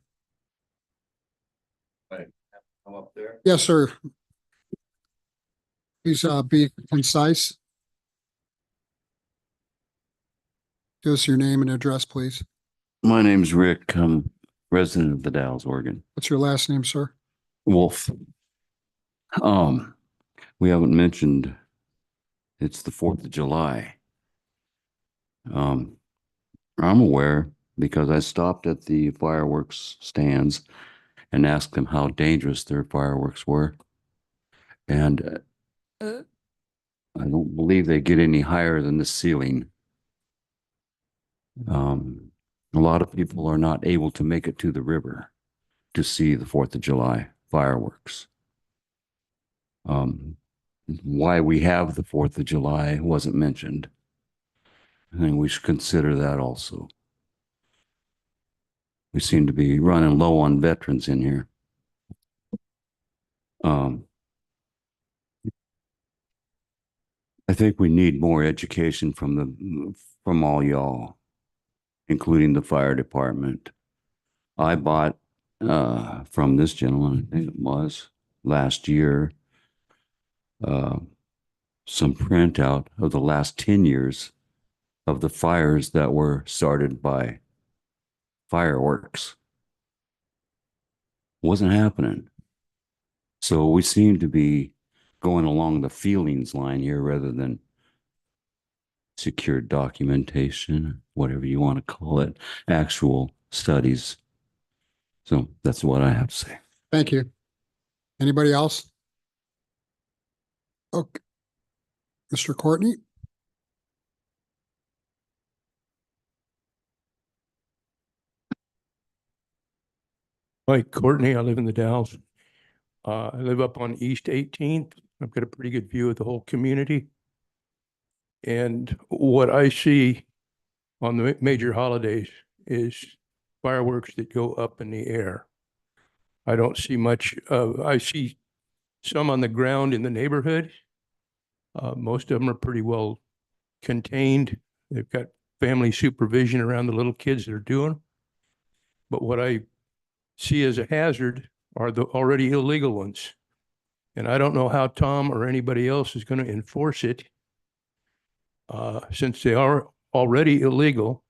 I'm up there. Yes, sir. Please be concise. Give us your name and address, please. My name's Rick. I'm resident of the Dalles, Oregon. What's your last name, sir? Wolf. We haven't mentioned it's the 4th of July. I'm aware because I stopped at the fireworks stands and asked them how dangerous their fireworks were. And I don't believe they get any higher than the ceiling. A lot of people are not able to make it to the river to see the 4th of July fireworks. why we have the 4th of July wasn't mentioned. I think we should consider that also. We seem to be running low on veterans in here. I think we need more education from all y'all, including the fire department. I bought from this gentleman, I think it was last year, some printout of the last 10 years of the fires that were started by fireworks. Wasn't happening. So we seem to be going along the feelings line here rather than secure documentation, whatever you want to call it, actual studies. So that's what I have to say. Thank you. Anybody else? Okay. Mr. Courtney? Mike Courtney, I live in the Dalles. I live up on East 18th. I've got a pretty good view of the whole community. And what I see on the major holidays is fireworks that go up in the air. I don't see much of, I see some on the ground in the neighborhood. Most of them are pretty well contained. They've got family supervision around the little kids that are doing. But what I see as a hazard are the already illegal ones. And I don't know how Tom or anybody else is going to enforce it since they are already illegal.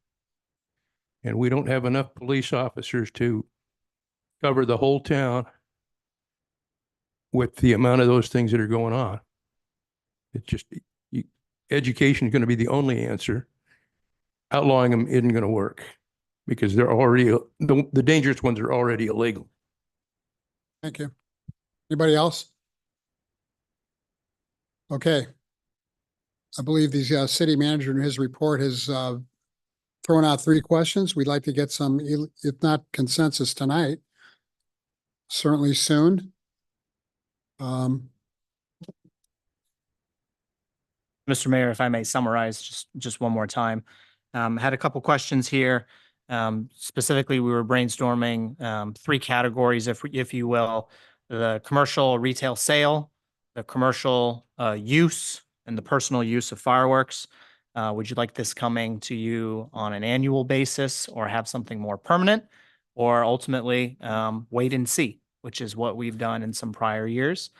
And we don't have enough police officers to cover the whole town with the amount of those things that are going on. It's just, education is going to be the only answer. Outlawing them isn't going to work because they're already, the dangerous ones are already illegal. Thank you. Anybody else? Okay. I believe the city manager in his report has thrown out 3 questions. We'd like to get some, if not consensus tonight, certainly soon. Mr. Mayor, if I may summarize just one more time. Had a couple questions here. Specifically, we were brainstorming 3 categories, if you will, the commercial retail sale, the commercial use, and the personal use of fireworks. Would you like this coming to you on an annual basis or have something more permanent? Or ultimately, wait and see, which is what we've done in some prior years.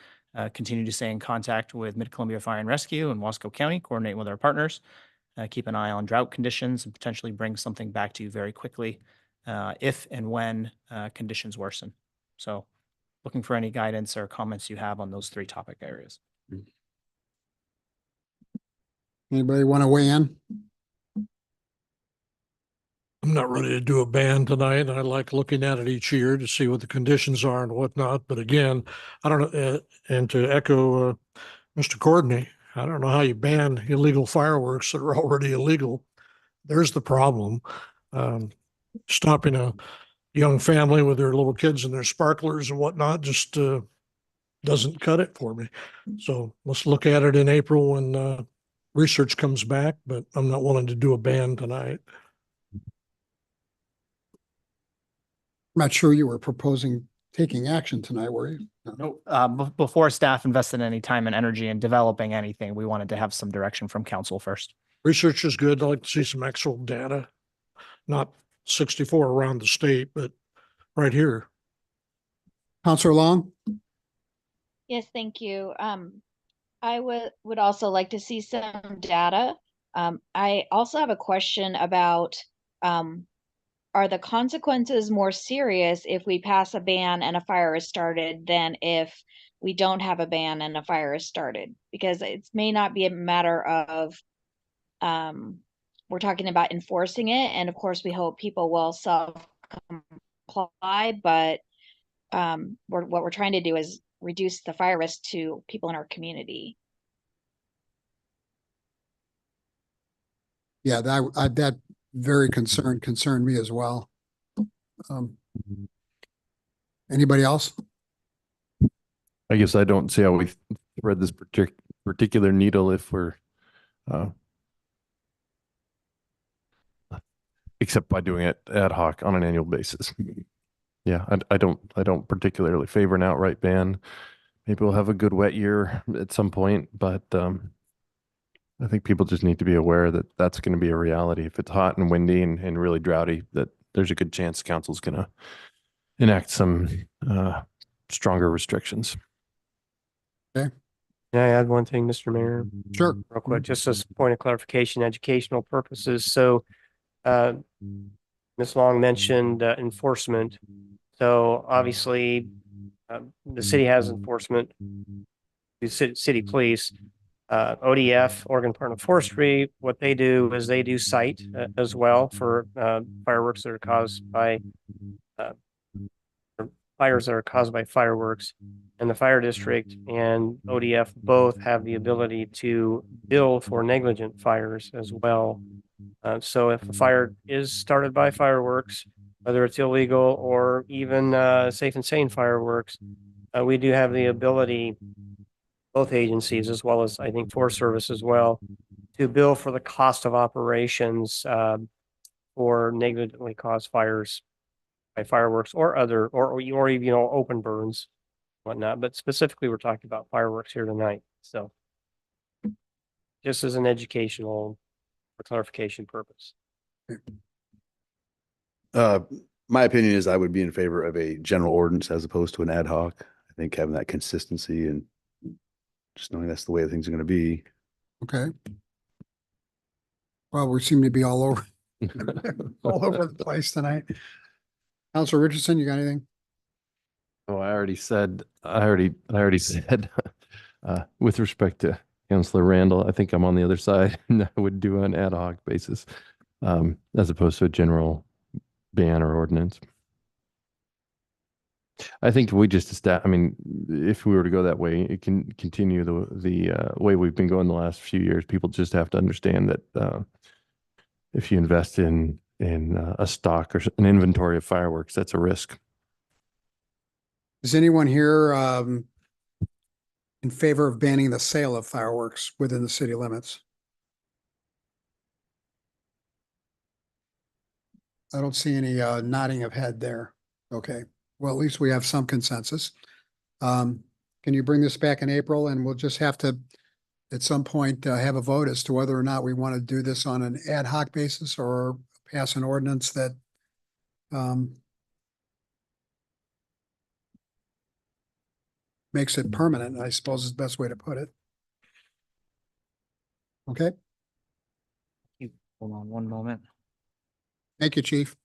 Continue to stay in contact with Mid-Columbia Fire and Rescue and Wasco County, coordinate with our partners, keep an eye on drought conditions and potentially bring something back to you very quickly if and when conditions worsen. So looking for any guidance or comments you have on those 3 topic areas. Anybody want to weigh in? I'm not ready to do a ban tonight. I like looking at it each year to see what the conditions are and whatnot. But again, I don't know, and to echo Mr. Courtney, I don't know how you ban illegal fireworks that are already illegal. There's the problem. Stopping a young family with their little kids and their sparklers and whatnot just doesn't cut it for me. So let's look at it in April when research comes back, but I'm not willing to do a ban tonight. I'm not sure you were proposing taking action tonight, were you? No, before staff invested any time and energy in developing anything, we wanted to have some direction from council first. Research is good. I'd like to see some actual data, not 64 around the state, but right here. Councilor Long? Yes, thank you. I would also like to see some data. I also have a question about, are the consequences more serious if we pass a ban and a fire is started than if we don't have a ban and a fire is started? Because it may not be a matter of, we're talking about enforcing it. And of course, we hope people will self-comply, but what we're trying to do is reduce the fire risk to people in our community. Yeah, that very concerned me as well. Anybody else? I guess I don't see how we read this particular needle if we're uh, except by doing it ad hoc on an annual basis. Yeah, I don't particularly favor an outright ban. Maybe we'll have a good wet year at some point, but I think people just need to be aware that that's going to be a reality. If it's hot and windy and really droughty, that there's a good chance council's going to enact some stronger restrictions. Can I add one thing, Mr. Mayor? Sure. Real quick, just as a point of clarification, educational purposes. So, Ms. Long mentioned enforcement. So obviously, the city has enforcement, the city police. ODF, Oregon Department of Forestry, what they do is they do site as well for fireworks that are caused by fires that are caused by fireworks. And the fire district and ODF both have the ability to bill for negligent fires as well. So if a fire is started by fireworks, whether it's illegal or even safe and sane fireworks, we do have the ability, both agencies, as well as I think Forest Service as well, to bill for the cost of operations for negligently caused fires by fireworks or other, or even, you know, open burns, whatnot. But specifically, we're talking about fireworks here tonight. So just as an educational or clarification purpose. My opinion is I would be in favor of a general ordinance as opposed to an ad hoc. I think having that consistency and just knowing that's the way things are going to be. Okay. Well, we seem to be all over, all over the place tonight. Counselor Richardson, you got anything? Oh, I already said, with respect to Councilor Randall, I think I'm on the other side and I would do an ad hoc basis, as opposed to a general ban or ordinance. I think we just I mean, if we were to go that way, it can continue the way we've been going the last few years. People just have to understand that if you invest in a stock or an inventory of fireworks, that's a risk. Is anyone here in favor of banning the sale of fireworks within the city limits? I don't see any nodding of head there. Okay, well, at least we have some consensus. Can you bring this back in April, and we'll just have to, at some point, have a vote as to whether or not we want to do this on an ad hoc basis or pass an ordinance that makes it permanent, I suppose is the best way to put it. Okay, Hold on one moment. thank you, Chief.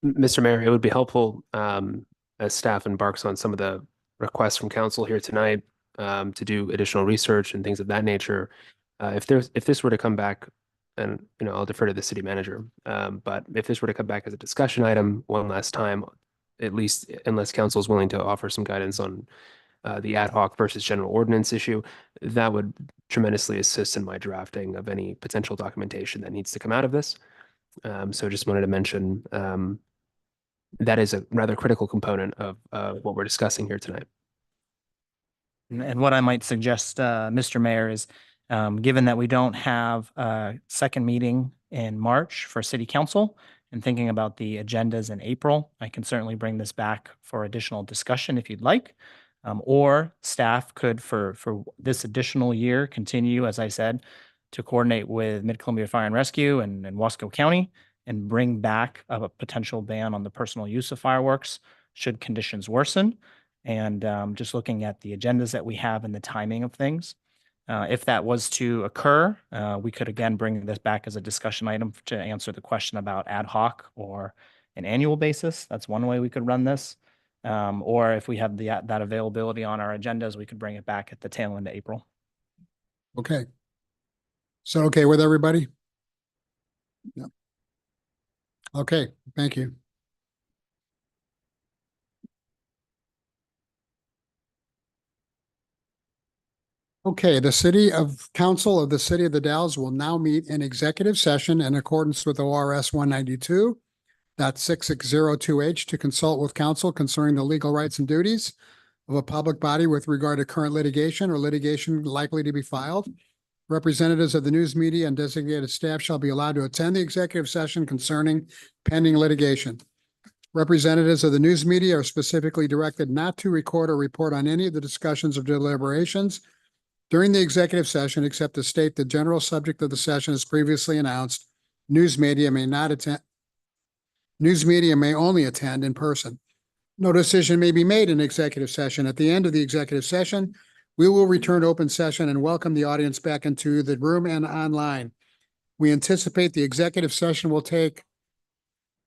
Mr. Mayor, it would be helpful as staff embarks on some of the requests from council here tonight to do additional research and things of that nature. If this were to come back, and you know, I'll defer to the city manager, but if this were to come back as a discussion item one last time, at least unless council is willing to offer some guidance on the ad hoc versus general ordinance issue, that would tremendously assist in my drafting of any potential documentation that needs to come out of this. So just wanted to mention that is a rather critical component of what we're discussing here tonight. And what I might suggest, Mr. Mayor, is given that we don't have a second meeting in March for city council and thinking about the agendas in April, I can certainly bring this back for additional discussion if you'd like. Or staff could, for this additional year, continue, as I said, to coordinate with Mid-Columbia Fire and Rescue and Wasco County and bring back a potential ban on the personal use of fireworks should conditions worsen. And just looking at the agendas that we have and the timing of things, if that was to occur, we could again bring this back as a discussion item to answer the question about ad hoc or an annual basis. That's one way we could run this. Or if we have that availability on our agendas, we could bring it back at the tail end of April. Okay. So okay with everybody? Yep. Okay, thank you. Okay, the City of Council of the City of the Dalles will now meet in executive session in accordance with ORS 192.660-2H to consult with counsel concerning the legal rights and duties of a public body with regard to current litigation or litigation likely to be filed. Representatives of the news media and designated staff shall be allowed to attend the executive session concerning pending litigation. Representatives of the news media are specifically directed not to record or report on any of the discussions or deliberations during the executive session, except to state the general subject of the session as previously announced. News media may not attend. News media may only attend in person. No decision may be made in executive session. At the end of the executive session, we will return to open session and welcome the audience back into the room and online. We anticipate the executive session will take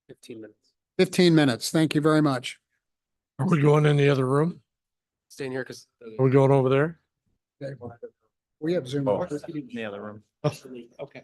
15 minutes. 15 minutes. Thank you very much. Are we going in the other room? Staying here because. Are we going over there? We have Zoom. In the other room. Okay.